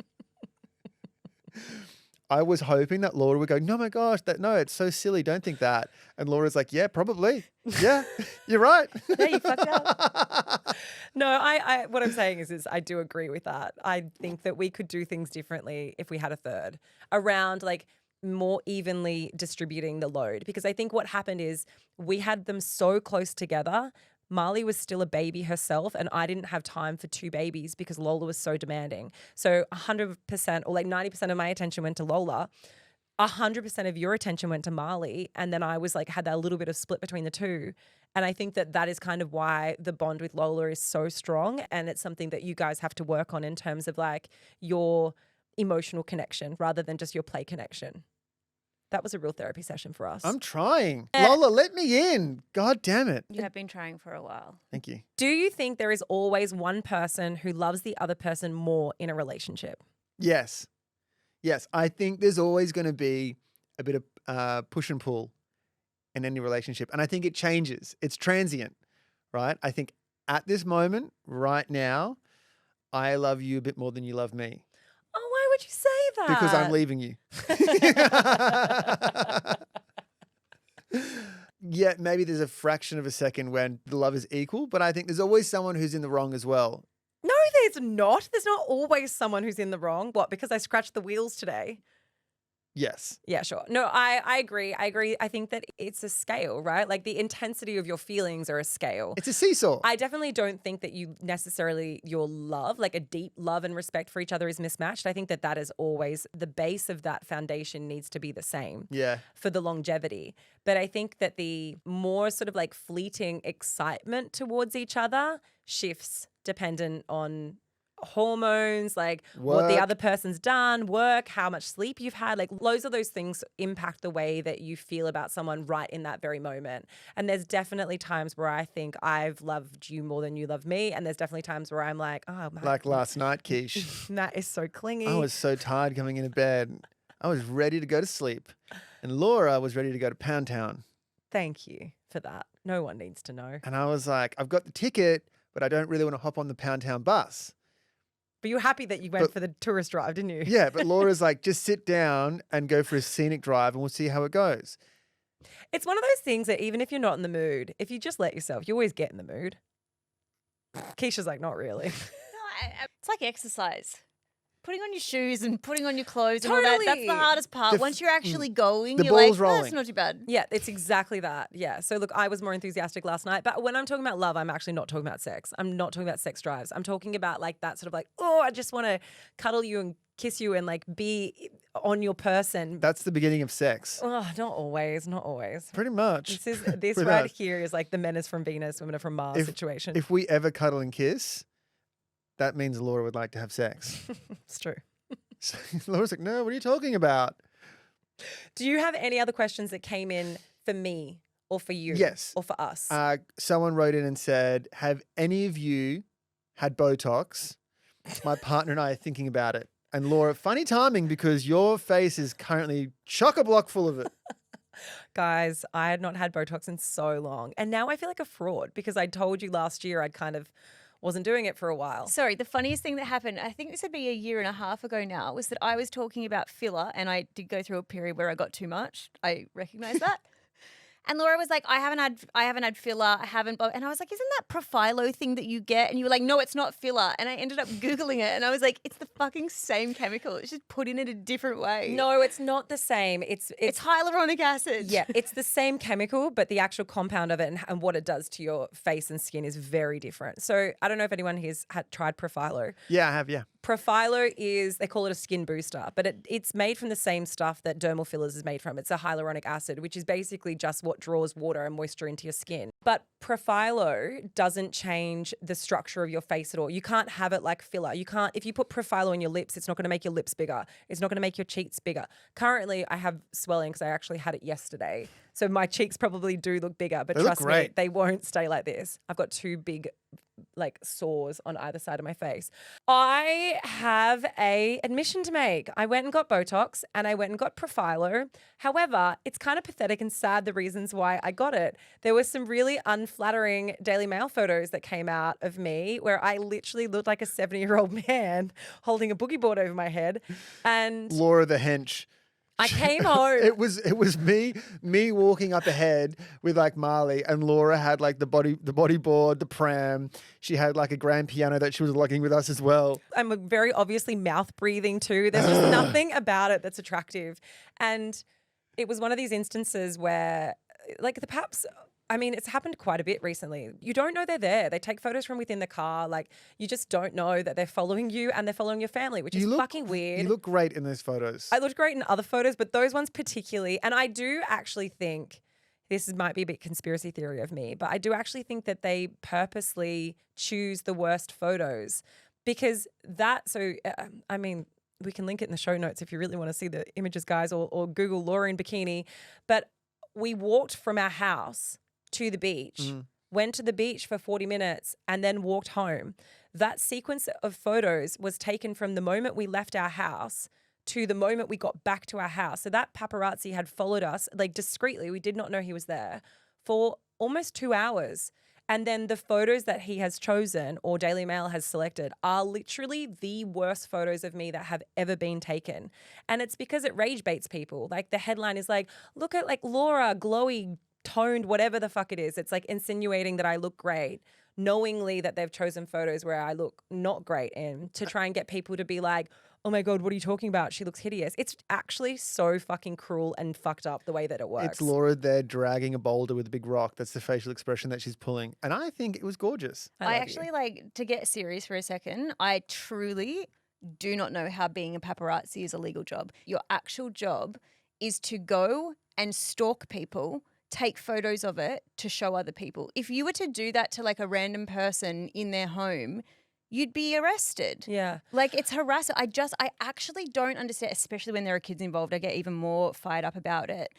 I was hoping that Laura would go, no, my gosh, no, it's so silly. Don't think that. And Laura's like, yeah, probably. Yeah, you're right. Yeah, you fucked up. No, I what I'm saying is I do agree with that. I think that we could do things differently if we had a third around like more evenly distributing the load. Because I think what happened is we had them so close together. Marley was still a baby herself, and I didn't have time for 2 babies because Lola was so demanding. So 100% or like 90% of my attention went to Lola. 100% of your attention went to Marley. And then I was like, had that little bit of split between the two. And I think that is kind of why the bond with Lola is so strong. And it's something that you guys have to work on in terms of like your emotional connection rather than just your play connection. That was a real therapy session for us. I'm trying. Lola, let me in. God damn it. You have been trying for a while. Thank you. Do you think there is always one person who loves the other person more in a relationship? Yes. Yes. I think there's always going to be a bit of push and pull in any relationship. And I think it changes. It's transient, right? I think at this moment, right now, I love you a bit more than you love me. Oh, why would you say that? Because I'm leaving you. Yeah, maybe there's a fraction of a second when the love is equal, but I think there's always someone who's in the wrong as well. No, there's not. There's not always someone who's in the wrong. What, because I scratched the wheels today? Yes. Yeah, sure. No, I agree. I agree. I think that it's a scale, right? Like the intensity of your feelings are a scale. It's a seesaw. I definitely don't think that you necessarily, your love, like a deep love and respect for each other is mismatched. I think that is always the base of that foundation needs to be the same. Yeah. For the longevity. But I think that the more sort of like fleeting excitement towards each other shifts dependent on hormones, like what the Work. other person's done, work, how much sleep you've had, like loads of those things impact the way that you feel about someone right in that very moment. And there's definitely times where I think I've loved you more than you love me. And there's definitely times where I'm like, oh, Like last night, Keish. Matt is so clingy. I was so tired coming into bed. I was ready to go to sleep. And Laura was ready to go to Pound Town. Thank you for that. No one needs to know. And I was like, I've got the ticket, but I don't really want to hop on the Pound Town bus. But you were happy that you went for the tourist drive, didn't you? Yeah, but Laura's like, just sit down and go for a scenic drive and we'll see how it goes. It's one of those things that even if you're not in the mood, if you just let yourself, you always get in the mood. Keisha's like, not really. No, it's like exercise. Putting on your shoes and putting on your clothes and all that, that's the hardest part. Once you're actually going, the you're like, ball's oh, rolling. that's not too bad. Yeah, it's exactly that. Yeah. So look, I was more enthusiastic last night, but when I'm talking about love, I'm actually not talking about sex. I'm not talking about sex drives. I'm talking about like that sort of like, oh, I just want to cuddle you and kiss you and like be on your person. That's the beginning of sex. Oh, not always, not always. Pretty much. This With right us. here is like the men is from Venus, women are from Mars situation. If we ever cuddle and kiss, that means Laura would like to have sex. It's true. So Laura's like, no, what are you talking about? Do you have any other questions that came in for me or for you? Yes. Or for us? Someone wrote in and said, have any of you had Botox? My partner and I are thinking about it. And Laura, funny timing because your face is currently chock-a-block full of it. Guys, I had not had Botox in so long. And now I feel like a fraud because I told you last year I'd kind of wasn't doing it for a while. Sorry, the funniest thing that happened, I think this would be a year and a half ago now, was that I was talking about filler and I did go through a period where I got too much. I recognize that. And Laura was like, I haven't had filler. And I was like, isn't that Profilo thing that you get? And you were like, no, it's not filler. And I ended up Googling it and I was like, it's the fucking same chemical. It's just put in a different way. No, it's not the same. It's hyaluronic acid. Yeah, it's the same chemical, but the actual compound of it and what it does to your face and skin is very different. So I don't know if anyone here's tried Profilo. Yeah, I have, yeah. Profilo is, they call it a skin booster, but it's made from the same stuff that dermal fillers is made from. It's a hyaluronic acid, which is basically just what draws water and moisture into your skin. But Profilo doesn't change the structure of your face at all. You can't have it like filler. You can't, if you put Profilo on your lips, it's not going to make your lips bigger. It's not going to make your cheeks bigger. Currently, I have swelling because I actually had it yesterday. So my cheeks probably do look bigger, but They look trust me, great. they won't stay like this. I've got 2 big like sores on either side of my face. I have a admission to make. I went and got Botox and I went and got Profilo. However, it's kind of pathetic and sad the reasons why I got it. There were some really unflattering Daily Mail photos that came out of me where I literally looked like a 70-year-old man holding a boogie board over my head. And Laura the hench. I came home. It was me walking up ahead with like Marley, and Laura had like the bodyboard, the pram. She had like a grand piano that she was lugging with us as well. I'm very obviously mouth breathing too. There's just nothing about it that's attractive. And it was one of these instances where like the paps, I mean, it's happened quite a bit recently. You don't know they're there. They take photos from within the car. Like, you just don't know that they're following you and they're following your family, which is fucking weird. You look great in those photos. I looked great in other photos, but those ones particularly. And I do actually think, this might be a bit conspiracy theory of me, but I do actually think that they purposely choose the worst photos because I mean, we can link it in the show notes if you really want to see the images, guys, or Google Laura in bikini. But we walked from our house to the beach, went to the beach for 40 minutes and then walked home. That sequence of photos was taken from the moment we left our house to the moment we got back to our house. So that paparazzi had followed us like discreetly. We did not know he was there for almost 2 hours. And then the photos that he has chosen or Daily Mail has selected are literally the worst photos of me that have ever been taken. And it's because it rage baits people. Like the headline is like, look at like Laura, glowy, toned, whatever the fuck it is. It's like insinuating that I look great, knowingly that they've chosen photos where I look not great in to try and get people to be like, oh my God, what are you talking about? She looks hideous. It's actually so fucking cruel and fucked up the way that it works. It's Laura there dragging a boulder with a big rock. That's the facial expression that she's pulling. And I think it was gorgeous. I actually like, to get serious for a second, I truly do not know how being a paparazzi is a legal job. Your actual job is to go and stalk people, take photos of it to show other people. If you were to do that to like a random person in their home, you'd be arrested. Yeah. Like it's harassment. I actually don't understand, especially when there are kids involved. I get even more fired up about it.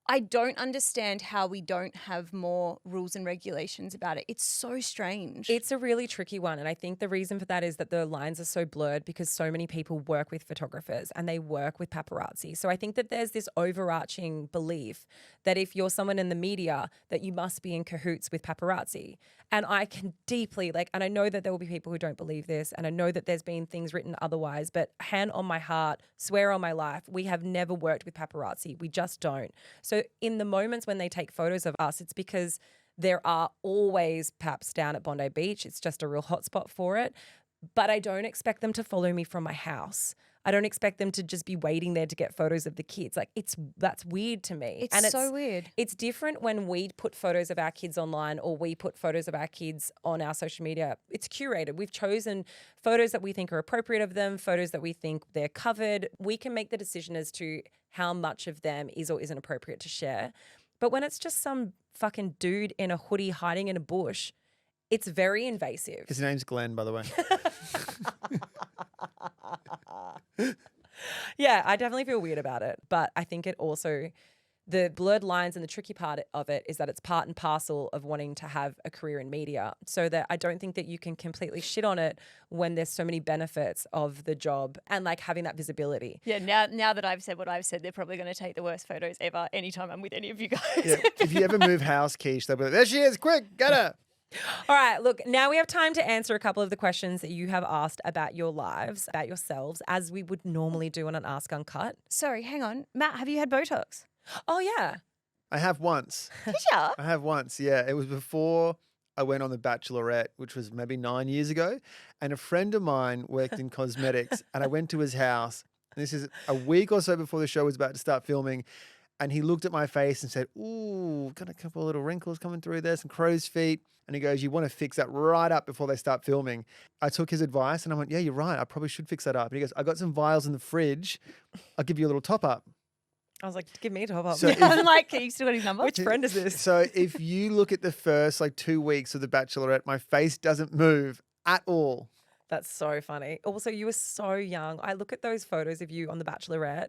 I don't understand how we don't have more rules and regulations about it. It's so strange. It's a really tricky one. And I think the reason for that is that the lines are so blurred because so many people work with photographers and they work with paparazzi. So I think that there's this overarching belief that if you're someone in the media, that you must be in cahoots with paparazzi. And I can deeply and I know that there will be people who don't believe this, and I know that there's been things written otherwise, but hand on my heart, swear on my life, we have never worked with paparazzi. We just don't. So in the moments when they take photos of us, it's because there are always paps down at Bondi Beach. It's just a real hotspot for it. But I don't expect them to follow me from my house. I don't expect them to just be waiting there to get photos of the kids. Like that's weird to me. It's so weird. It's different when we put photos of our kids online or we put photos of our kids on our social media. It's curated. We've chosen photos that we think are appropriate of them, photos that we think they're covered. We can make the decision as to how much of them is or isn't appropriate to share. But when it's just some fucking dude in a hoodie hiding in a bush, it's very invasive. His name's Glenn, by the way. Yeah, I definitely feel weird about it. But I think it also, the blurred lines and the tricky part of it is that it's part and parcel of wanting to have a career in media. So that I don't think that you can completely shit on it when there's so many benefits of the job and like having that visibility. Yeah, now that I've said what I've said, they're probably going to take the worst photos ever anytime I'm with any of you guys. Yeah. If you ever move house, Keish, they'll be like, there she is, quick, get her. All right, look, now we have time to answer a couple of the questions that you have asked about your lives, about yourselves, as we would normally do on an Ask Uncut. Sorry, hang on. Matt, have you had Botox? Oh, yeah. I have once. Did ya? I have once, yeah. It was before I went on The Bachelorette, which was maybe 9 years ago. And a friend of mine worked in cosmetics, and I went to his house. And this is a week or so before the show was about to start filming. And he looked at my face and said, ooh, got a couple of little wrinkles coming through there, some crow's feet. And he goes, you want to fix that right up before they start filming. I took his advice and I went, yeah, you're right. I probably should fix that up. And he goes, I got some vials in the fridge. I'll give you a little top up. I was like, give me a top up. So I'm like, you still got his number? Which friend is this? So if you look at the first 2 weeks of The Bachelorette, my face doesn't move at all. That's so funny. Also, you were so young. I look at those photos of you on The Bachelorette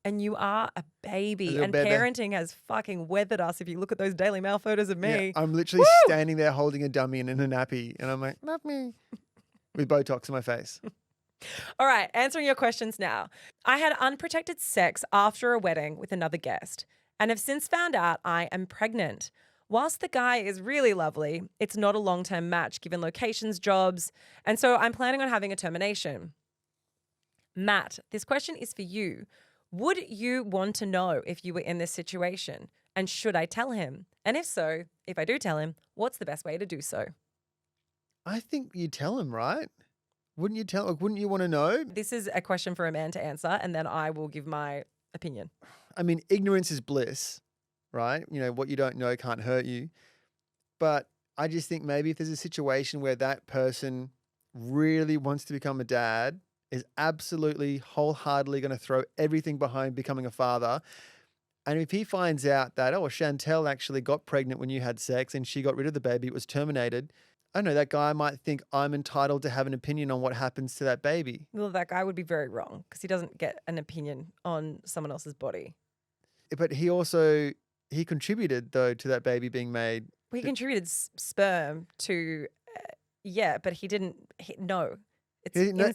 and you are a baby. little And baby. parenting has fucking weathered us if you look at those Daily Mail photos of me. Yeah, I'm literally standing there holding a dummy and in a nappy. And I'm like, love me. With Botox in my face. All right, answering your questions now. I had unprotected sex after a wedding with another guest and have since found out I am pregnant. Whilst the guy is really lovely, it's not a long-term match given locations, jobs, and so I'm planning on having a termination. Matt, this question is for you. Would you want to know if you were in this situation? And should I tell him? And if so, if I do tell him, what's the best way to do so? I think you tell him, right? Wouldn't you tell? Like, wouldn't you want to know? This is a question for a man to answer, and then I will give my opinion. I mean, ignorance is bliss, right? What you don't know can't hurt you. But I just think maybe if there's a situation where that person really wants to become a dad, is absolutely wholeheartedly going to throw everything behind becoming a father. And if he finds out that, oh, Chantel actually got pregnant when you had sex and she got rid of the baby, it was terminated. I don't know, that guy might think I'm entitled to have an opinion on what happens to that baby. Well, that guy would be very wrong because he doesn't get an opinion on someone else's body. But he contributed, though, to that baby being made. Well, he contributed sperm to, but he didn't, no.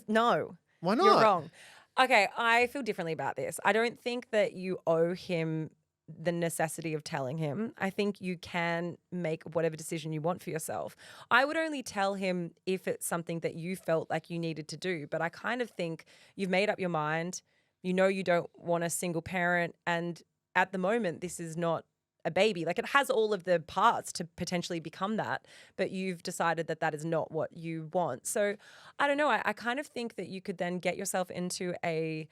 No. Why not? You're wrong. Okay, I feel differently about this. I don't think that you owe him the necessity of telling him. I think you can make whatever decision you want for yourself. I would only tell him if it's something that you felt like you needed to do. But I kind of think you've made up your mind. You know you don't want a single parent. And at the moment, this is not a baby. Like, it has all of the parts to potentially become that, but you've decided that that is not what you want. So I don't know. I kind of think that you could then get yourself into a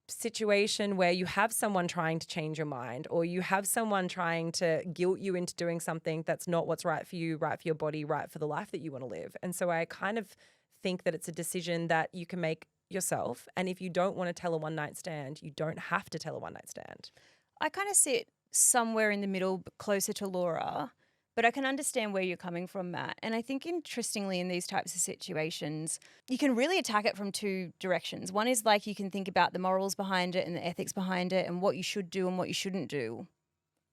situation where you have someone trying to change your mind, or you have someone trying to guilt you into doing something that's not what's right for you, right for your body, right for the life that you want to live. And so I kind of think that it's a decision that you can make yourself. And if you don't want to tell a one night stand, you don't have to tell a one night stand. I kind of sit somewhere in the middle, closer to Laura, but I can understand where you're coming from, Matt. And I think, interestingly, in these types of situations, you can really attack it from two directions. One is like you can think about the morals behind it and the ethics behind it and what you should do and what you shouldn't do.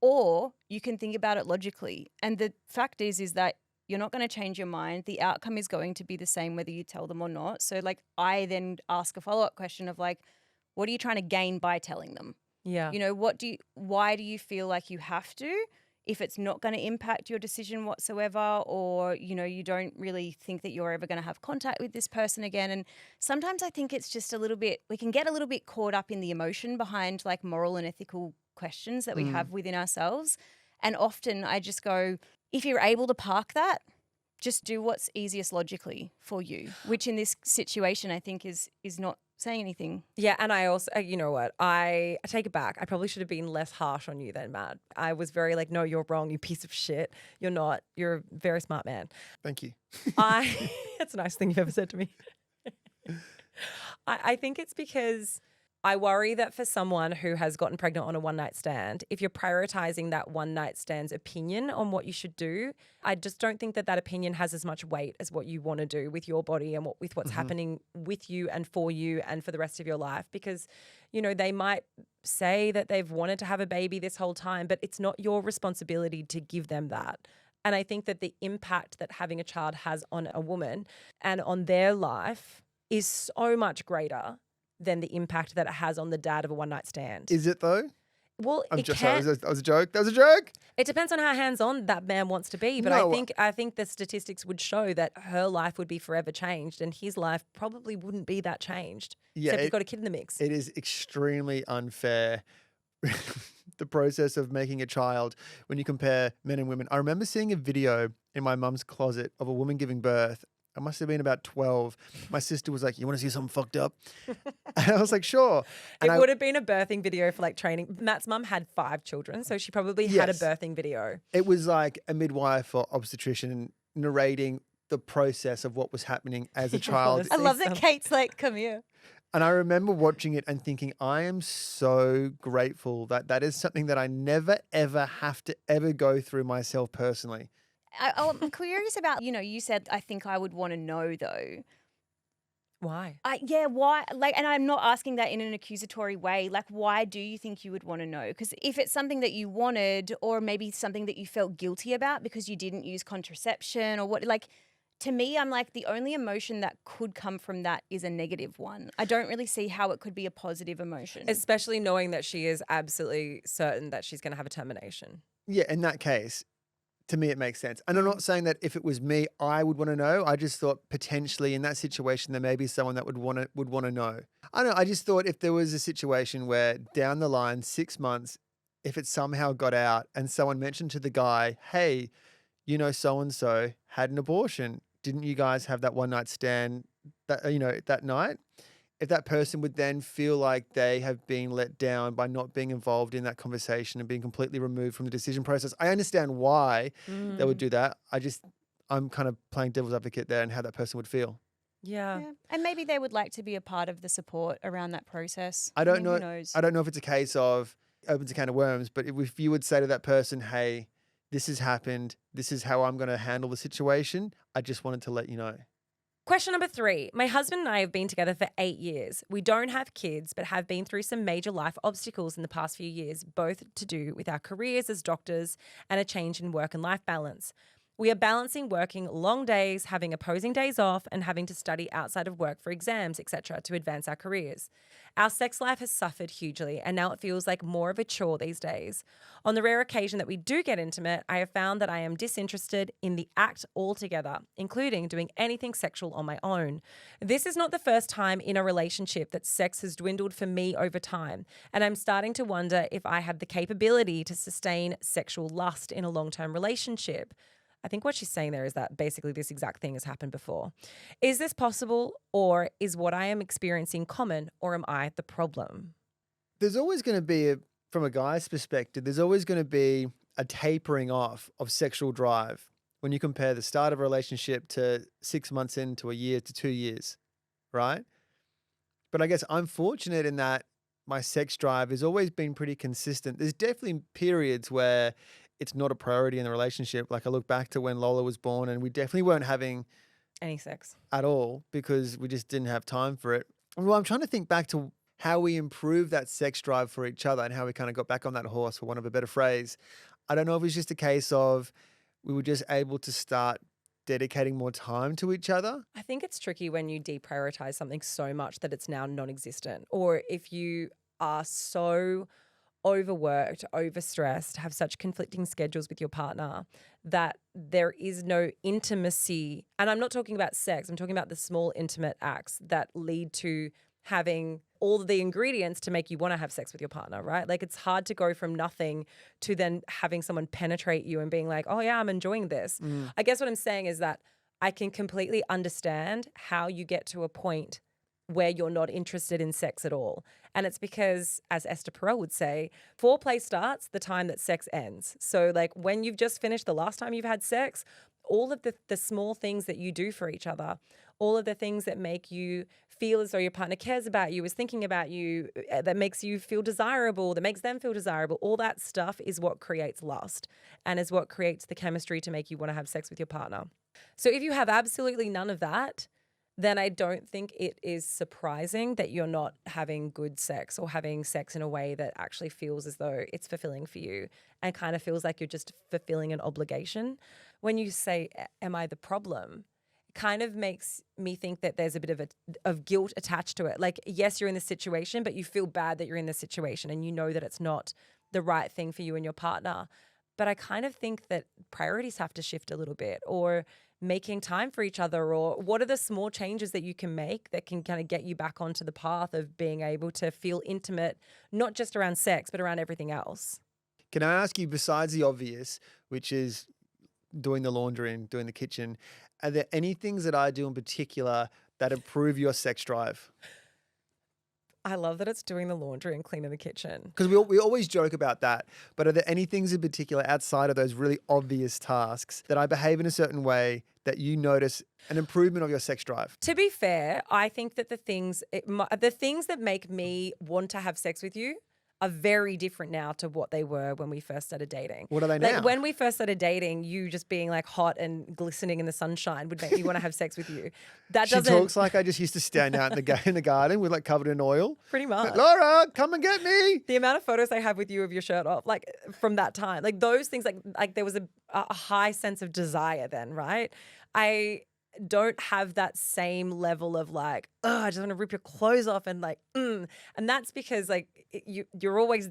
Or you can think about it logically. And the fact is that you're not going to change your mind. The outcome is going to be the same whether you tell them or not. So, like, I then ask a follow-up question of, like, what are you trying to gain by telling them? Yeah. Why do you feel like you have to if it's not going to impact your decision whatsoever, or, you don't really think that you're ever going to have contact with this person again? And sometimes I think it's just we can get a little bit caught up in the emotion behind like moral and ethical questions that we have within ourselves. And often I just go, if you're able to park that, just do what's easiest logically for you, which in this situation I think is not saying anything. Yeah, and I also, you know what, I take it back. I probably should have been less harsh on you then, Matt. I was very like, no, you're wrong, you piece of shit. You're not. You're a very smart man. Thank you. That's a nice thing you've ever said to me. I think it's because I worry that for someone who has gotten pregnant on a one night stand, if you're prioritizing that one night stand's opinion on what you should do, I just don't think that opinion has as much weight as what you want to do with your body and with what's happening with you and for the rest of your life. Because, they might say that they've wanted to have a baby this whole time, but it's not your responsibility to give them that. And I think that the impact that having a child has on a woman and on their life is so much greater than the impact that it has on the dad of a one-night stand. Is it though? Well, Sorry, that was a joke. That was a joke. It depends on how hands-on that man wants to be. But No. I think the statistics would show that her life would be forever changed and his life probably wouldn't be that changed. Yeah, Except you've got a kid in the mix. It is extremely unfair, the process of making a child when you compare men and women. I remember seeing a video in my mum's closet of a woman giving birth. I must have been about 12. My sister was like, you want to see something fucked up? And I was like, sure. And It would have been a birthing video for like training. Matt's mum had 5 children, so she probably had a Yes. birthing video. It was like a midwife or obstetrician narrating the process of what was happening as a child. I love that some. Kate's like, come here. And I remember watching it and thinking, I am so grateful that is something that I never, ever have to ever go through myself personally. I'm curious about, you said, I think I would want to know though. Why? Why? Like, and I'm not asking that in an accusatory way. Like, why do you think you would want to know? Because if it's something that you wanted, or maybe something that you felt guilty about because you didn't use contraception or what, like, to me, I'm like, the only emotion that could come from that is a negative one. I don't really see how it could be a positive emotion. Especially knowing that she is absolutely certain that she's going to have a termination. Yeah, in that case, To me, it makes sense. And I'm not saying that if it was me, I would want to know. I just thought potentially in that situation, there may be someone that would want to know. I don't know. I just thought if there was a situation where down the line, 6 months, if it somehow got out and someone mentioned to the guy, hey, you know, so-and-so had an abortion. Didn't you guys have that one night stand that night? If that person would then feel like they have been let down by not being involved in that conversation and being completely removed from the decision process, I understand why they would do that. I'm kind of playing devil's advocate there and how that person would feel. Yeah. And maybe they would like to be a part of the support around that process. I don't mean, know. Who knows? I don't know if it's a case of opens a can of worms, but if you would say to that person, hey, this has happened, this is how I'm going to handle the situation, I just wanted to let you know. Question number 3. My husband and I have been together for 8 years. We don't have kids, but have been through some major life obstacles in the past few years, both to do with our careers as doctors and a change in work and life balance. We are balancing working long days, having opposing days off, and having to study outside of work for exams, etc., to advance our careers. Our sex life has suffered hugely, and now it feels like more of a chore these days. On the rare occasion that we do get intimate, I have found that I am disinterested in the act altogether, including doing anything sexual on my own. This is not the first time in a relationship that sex has dwindled for me over time, and I'm starting to wonder if I have the capability to sustain sexual lust in a long-term relationship. I think what she's saying there is that basically this exact thing has happened before. Is this possible, or is what I am experiencing common, or am I the problem? There's always going to be, from a guy's perspective, there's always going to be a tapering off of sexual drive when you compare the start of a relationship to 6 months into a year to 2 years, right? But I guess I'm fortunate in that my sex drive has always been pretty consistent. There's definitely periods where it's not a priority in the relationship. Like I look back to when Lola was born and we definitely weren't having Any sex. at all because we just didn't have time for it. Well, I'm trying to think back to how we improved that sex drive for each other and how we kind of got back on that horse, for want of a better phrase. I don't know if it's just a case of we were just able to start dedicating more time to each other. I think it's tricky when you deprioritize something so much that it's now non-existent, or if you are so overworked, overstressed, have such conflicting schedules with your partner that there is no intimacy. And I'm not talking about sex, I'm talking about the small intimate acts that lead to having all of the ingredients to make you want to have sex with your partner, right? Like it's hard to go from nothing to then having someone penetrate you and being like, oh yeah, I'm enjoying this. I guess what I'm saying is that I can completely understand how you get to a point where you're not interested in sex at all. And it's because, as Esther Perel would say, foreplay starts the time that sex ends. So like when you've just finished the last time you've had sex, all of the small things that you do for each other, all of the things that make you feel as though your partner cares about you, is thinking about you, that makes you feel desirable, that makes them feel desirable, all that stuff is what creates lust and is what creates the chemistry to make you want to have sex with your partner. So if you have absolutely none of that, then I don't think it is surprising that you're not having good sex or having sex in a way that actually feels as though it's fulfilling for you and kind of feels like you're just fulfilling an obligation. When you say, am I the problem? It kind of makes me think that there's a bit of guilt attached to it. Like, yes, you're in this situation, but you feel bad that you're in this situation and you know that it's not the right thing for you and your partner. But I kind of think that priorities have to shift a little bit, or making time for each other, or what are the small changes that you can make that can kind of get you back onto the path of being able to feel intimate, not just around sex, but around everything else. Can I ask you, besides the obvious, which is doing the laundry and doing the kitchen, are there any things that I do in particular that improve your sex drive? I love that it's doing the laundry and cleaning the kitchen. Because we always joke about that, but are there any things in particular outside of those really obvious tasks that I behave in a certain way that you notice an improvement of your sex drive? To be fair, I think that the things that make me want to have sex with you are very different now to what they were when we first started dating. What are they now? Like when we first started dating, you just being like hot and glistening in the sunshine would make me want to have sex with you. That She doesn't talks like I just used to stand out in the garden with like covered in oil. pretty much. Laura, come and get me. The amount of photos I have with you of your shirt off, like from that time, like those things, like there was a high sense of desire then, right? I don't have that same level of like, oh, I just want to rip your clothes off and like, and that's because like you're always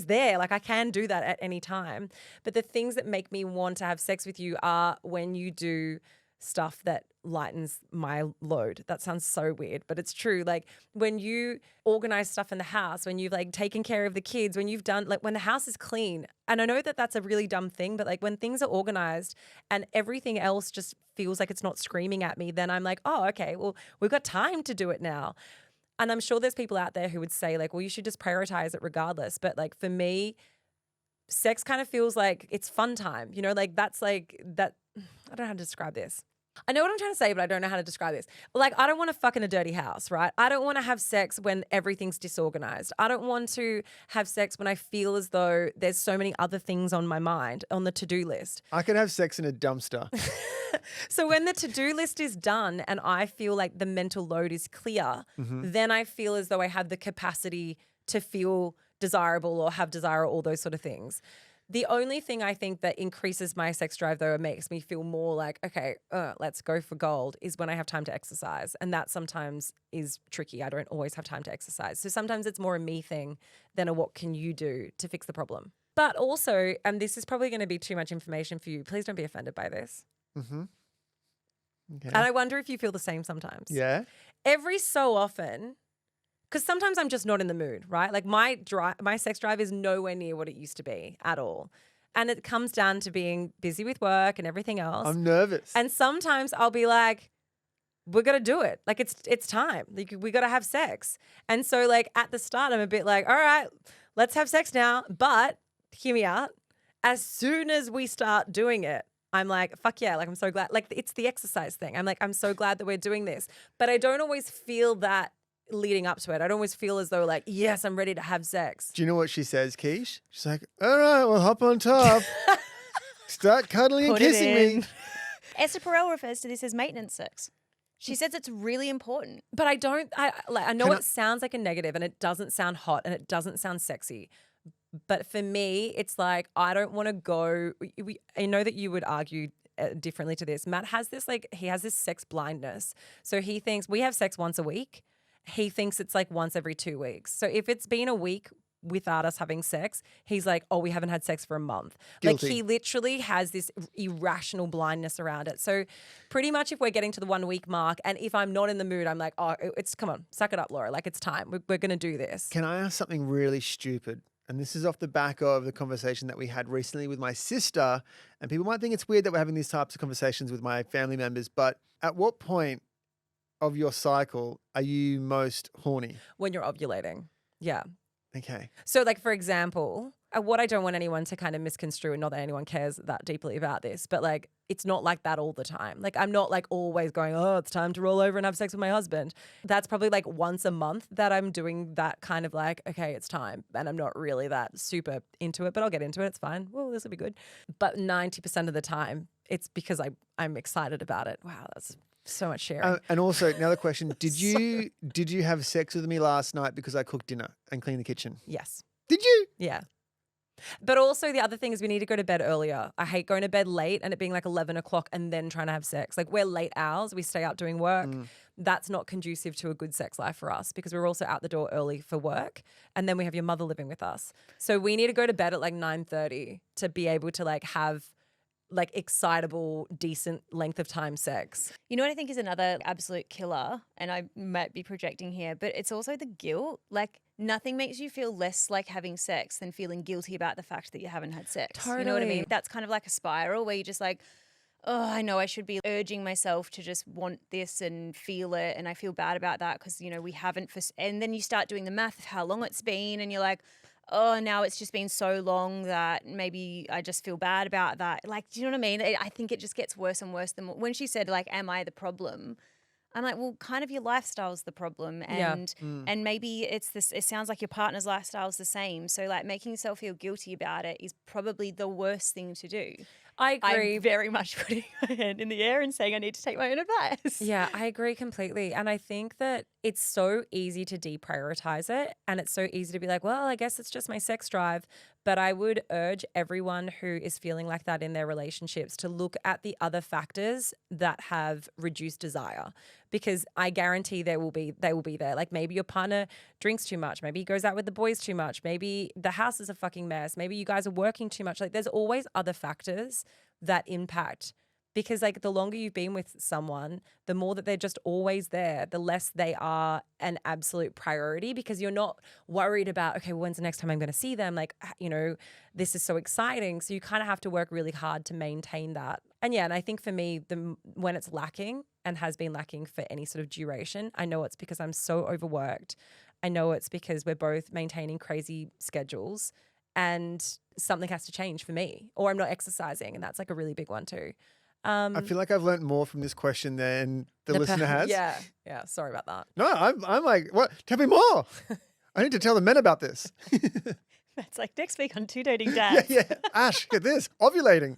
there. Like I can do that at any time. But the things that make me want to have sex with you are when you do stuff that lightens my load. That sounds so weird, but it's true. Like when you organize stuff in the house, when you've like taken care of the kids, when you've done like when the house is clean. And I know that that's a really dumb thing, but like when things are organized and everything else just feels like it's not screaming at me, then I'm like, oh, okay, well, we've got time to do it now. And I'm sure there's people out there who would say like, well, you should just prioritize it regardless. But like for me, sex kind of feels like it's fun time, you know, like that's like that. I don't know how to describe this. I know what I'm trying to say, but I don't know how to describe this. Like, I don't want to fuck in a dirty house, right? I don't want to have sex when everything's disorganized. I don't want to have sex when I feel as though there's so many other things on my mind, on the to-do list. I can have sex in a dumpster. So when the to-do list is done and I feel like the mental load is clear, then I feel as though I have the capacity to feel desirable or have desire or all those sort of things. The only thing I think that increases my sex drive, though, and makes me feel more like, okay, let's go for gold, is when I have time to exercise. And that sometimes is tricky. I don't always have time to exercise. So sometimes it's more a me thing than a what can you do to fix the problem. But also, and this is probably going to be too much information for you, please don't be offended by this. Okay. And I wonder if you feel the same sometimes. Yeah. Every so often, because sometimes I'm just not in the mood, right? Like my sex drive is nowhere near what it used to be at all. And it comes down to being busy with work and everything else. I'm nervous. And sometimes I'll be like, we're going to do it. Like it's time. Like we got to have sex. And so like at the start, I'm a bit like, all right, let's have sex now. But hear me out. As soon as we start doing it, I'm like, fuck yeah. Like I'm so glad. Like it's the exercise thing. I'm like, I'm so glad that we're doing this. But I don't always feel that leading up to it. I don't always feel as though like, yes, I'm ready to have sex. Do you know what she says, Keish? She's like, all right, well, hop on top. Start cuddling and Put it kissing in. me. Esther Perel refers to this as maintenance sex. She says it's really important. But I know it sounds like a negative and it doesn't sound hot and it doesn't sound sexy. But for me, it's like, I don't want to go. I know that you would argue differently to this. Matt has this, like, he has this sex blindness. So he thinks we have sex once a week. He thinks it's like once every 2 weeks. So if it's been a week without us having sex, he's like, oh, we haven't had sex for a month. Guilty. Like he literally has this irrational blindness around it. So pretty much if we're getting to the 1 week mark and if I'm not in the mood, I'm like, oh, come on, suck it up, Laura. Like it's time. We're going to do this. Can I ask something really stupid? And this is off the back of the conversation that we had recently with my sister. And people might think it's weird that we're having these types of conversations with my family members. But at what point of your cycle are you most horny? When you're ovulating. Yeah. Okay. So like, for example, what I don't want anyone to kind of misconstrue, and not that anyone cares that deeply about this, but like, it's not like that all the time. Like I'm not like always going, oh, it's time to roll over and have sex with my husband. That's probably like once a month that I'm doing that kind of like, okay, it's time. And I'm not really that super into it, but I'll get into it. It's fine. Well, this will be good. But 90% of the time, it's because I'm excited about it. Wow, that's so much sharing. And also another question, did you have sex with me last night because I cooked dinner and cleaned the kitchen? Yes. Did you? Yeah. But also the other thing is we need to go to bed earlier. I hate going to bed late and it being like 11 o'clock and then trying to have sex. Like we're late owls. We stay out doing work. That's not conducive to a good sex life for us because we're also out the door early for work. And then we have your mother living with us. So we need to go to bed at like 9:30 to be able to like have like excitable, decent length of time sex. You know what I think is another absolute killer, and I might be projecting here, but it's also the guilt. Like nothing makes you feel less like having sex than feeling guilty about the fact that you haven't had sex. Totally. You know what I mean? That's kind of like a spiral where you're just like, oh, I know I should be urging myself to just want this and feel it. And I feel bad about that because, you know, we haven't. And then you start doing the math of how long it's been and you're like, oh, now it's just been so long that maybe I just feel bad about that. Like, do you know what I mean? I think it just gets worse and worse. When she said, like, am I the problem? I'm like, well, kind of your lifestyle's the problem. And and maybe it's this, it sounds like your partner's lifestyle is the same. So like making yourself feel guilty about it is probably the worst thing to do. I agree. I'm very much putting my hand in the air and saying I need to take my own advice. Yeah, I agree completely. And I think that it's so easy to deprioritize it, and it's so easy to be like, well, I guess it's just my sex drive. But I would urge everyone who is feeling like that in their relationships to look at the other factors that have reduced desire, because I guarantee they will be there. Like maybe your partner drinks too much, maybe he goes out with the boys too much, maybe the house is a fucking mess, maybe you guys are working too much. Like there's always other factors that impact. Because like the longer you've been with someone, the more that they're just always there, the less they are an absolute priority, because you're not worried about, okay, well, when's the next time I'm going to see them? Like, this is so exciting. So you kind of have to work really hard to maintain that. And yeah, and I think for me, when it's lacking and has been lacking for any sort of duration, I know it's because I'm so overworked. I know it's because we're both maintaining crazy schedules and something has to change for me, or I'm not exercising. And that's like a really big one too. I feel like I've learned more from this question than the listener has. Yeah. Sorry about that. No, I'm like, what? Tell me more. I need to tell the men about this. That's like next week on Two Dating Dads. Yeah. Ash, get this. Ovulating.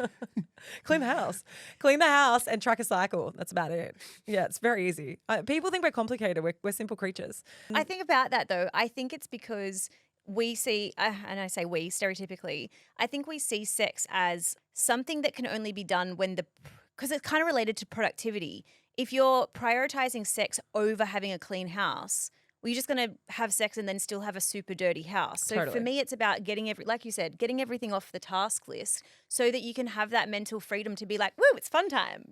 Clean the house and track a cycle. That's about it. Yeah, it's very easy. People think we're complicated. We're simple creatures. I think about that though. I think it's because we see, and I say we stereotypically, I think we see sex as something that can only be done because it's kind of related to productivity. If you're prioritizing sex over having a clean house, well, you're just going to have sex and then still have a super dirty house. So Totally. for me, it's about like you said, getting everything off the task list so that you can have that mental freedom to be like, woo, it's fun time.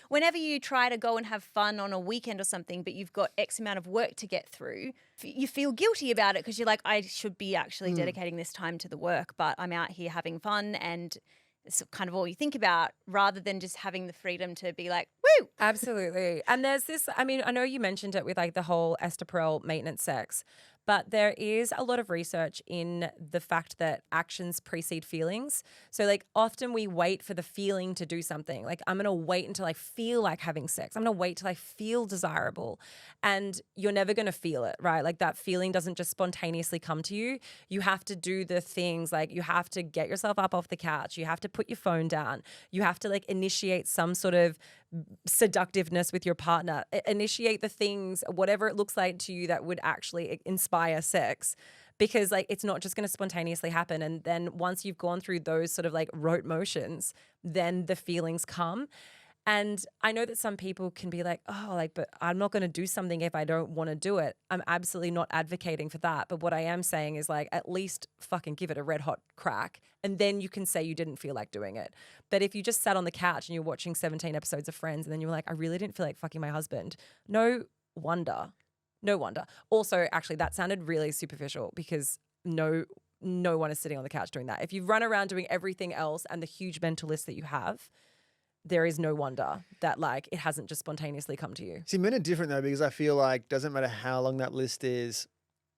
Whenever you try to go and have fun on a weekend or something, but you've got X amount of work to get through, you feel guilty about it because you're like, I should be actually dedicating this time to the work, but I'm out here having fun, and it's kind of all you think about, rather than just having the freedom to be like, woo. Absolutely. And there's this, I mean, I know you mentioned it with like the whole Esther Perel maintenance sex, but there is a lot of research in the fact that actions precede feelings. So like often we wait for the feeling to do something. Like I'm going to wait until I feel like having sex. I'm going to wait till I feel desirable. And you're never going to feel it, right? Like that feeling doesn't just spontaneously come to you. You have to do the things, like you have to get yourself up off the couch. You have to put your phone down. You have to like initiate some sort of seductiveness with your partner. Initiate the things, whatever it looks like to you, that would actually inspire sex, because like it's not just going to spontaneously happen. And then once you've gone through those sort of like rote motions, then the feelings come. And I know that some people can be like, oh, like, but I'm not going to do something if I don't want to do it. I'm absolutely not advocating for that. But what I am saying is like, at least fucking give it a red hot crack. And then you can say you didn't feel like doing it. But if you just sat on the couch and you're watching 17 episodes of Friends and then you're like, I really didn't feel like fucking my husband. No wonder. Also, actually, that sounded really superficial, because no one is sitting on the couch doing that. If you run around doing everything else and the huge mental list that you have, there is no wonder that like it hasn't just spontaneously come to you. See, men are different though, because I feel like doesn't matter how long that list is,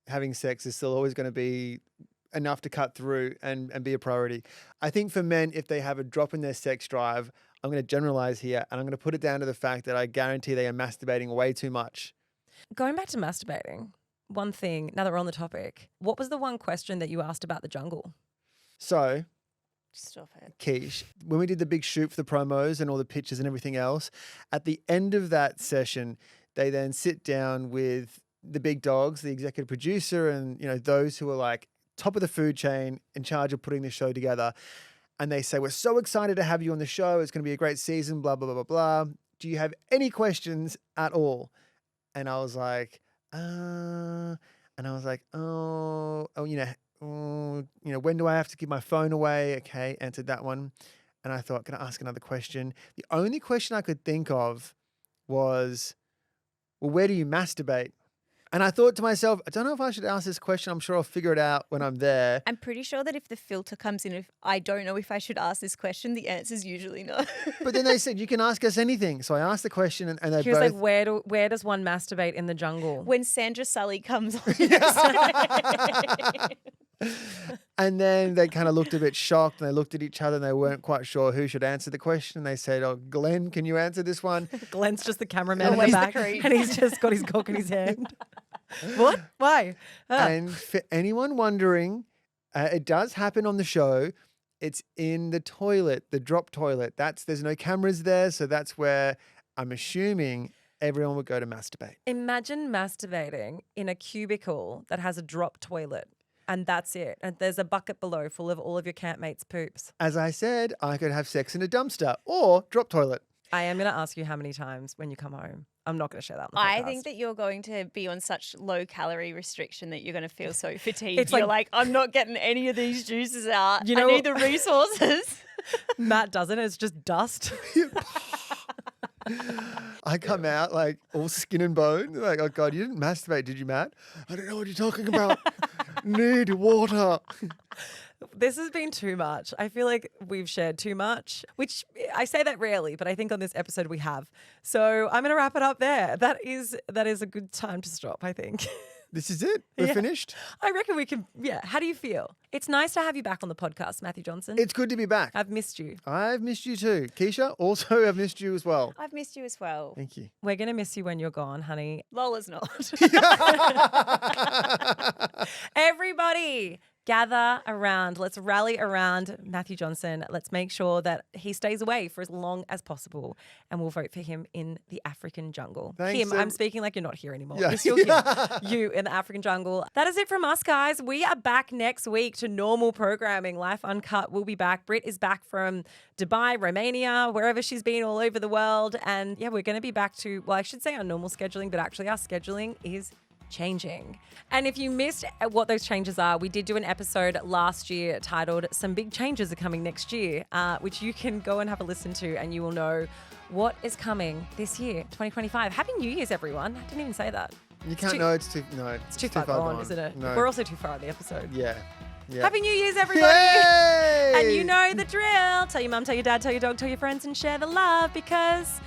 having sex is still always going to be enough to cut through and be a priority. I think for men, if they have a drop in their sex drive, I'm going to generalize here and I'm going to put it down to the fact that I guarantee they are masturbating way too much. Going back to masturbating, one thing, now that we're on the topic, what was the one question that you asked about the jungle? So, Stop it. Keish, when we did the big shoot for the promos and all the pictures and everything else, at the end of that session, they then sit down with the big dogs, the executive producer, and those who are like top of the food chain in charge of putting the show together. And they say, we're so excited to have you on the show. It's going to be a great season, blah, blah, blah, blah, blah. Do you have any questions at all? And I was like, when do I have to give my phone away? Okay, answered that one. And I thought, can I ask another question? The only question I could think of was, well, where do you masturbate? And I thought to myself, I don't know if I should ask this question. I'm sure I'll figure it out when I'm there. I'm pretty sure that if the filter comes in, if I don't know if I should ask this question, the answer is usually no. But then they said, you can ask us anything. So I asked the question and they He was both... like, where does one masturbate in the jungle? When Sandra Sully comes on. And then they kind of looked a bit shocked and they looked at each other and they weren't quite sure who should answer the question. And they said, oh, Glenn, can you answer this one? Glenn's just the cameraman in the Always the back creep. and he's just got his cock in his hand. What? Why? And for anyone wondering, it does happen on the show. It's in the toilet, the drop toilet. There's no cameras there. So that's where I'm assuming everyone would go to masturbate. Imagine masturbating in a cubicle that has a drop toilet and that's it. And there's a bucket below full of all of your campmates' poops. As I said, I could have sex in a dumpster or drop toilet. I am going to ask you how many times when you come home. I'm not going to share that on the podcast. I think that you're going to be on such low calorie restriction that you're going to feel so fatigued. It's You're like- like, I'm not getting any of these juices out. You know- I need the resources. Matt doesn't. It's just dust. I come out like all skin and bone. Like, oh God, you didn't masturbate, did you, Matt? I don't know what you're talking about. Need water. This has been too much. I feel like we've shared too much, which I say that rarely, but I think on this episode we have. So I'm going to wrap it up there. That is a good time to stop, I think. This is it. We're Yeah. finished. I reckon we can, yeah. How do you feel? It's nice to have you back on the podcast, Matthew Johnson. It's good to be back. I've missed you. I've missed you too. Keisha, also I've missed you as well. I've missed you as well. Thank you. We're going to miss you when you're gone, honey. Lola's not. Everybody, gather around. Let's rally around Matthew Johnson. Let's make sure that he stays away for as long as possible, and we'll vote for him in the African jungle. Thanks, Him, I'm speaking like you're not here anymore. Yeah. You're still here. You in the African jungle. That is it from us, guys. We are back next week to normal programming. Life Uncut will be back. Britt is back from Dubai, Romania, wherever she's been all over the world. And yeah, we're going to be back to, well, I should say our normal scheduling, but actually our scheduling is changing. And if you missed what those changes are, we did do an episode last year titled Some Big Changes Are Coming Next Year, which you can go and have a listen to, and you will know what is coming this year, 2025. Happy New Year's, everyone. I didn't even say that. You can't too- know it's too far gone, isn't it? No. We're also too far on the episode. Yeah. Yeah. Happy New Year's, everybody. Yay! And you know the drill. Tell your mum, tell your dad, tell your dog, tell your friends, and share the love, because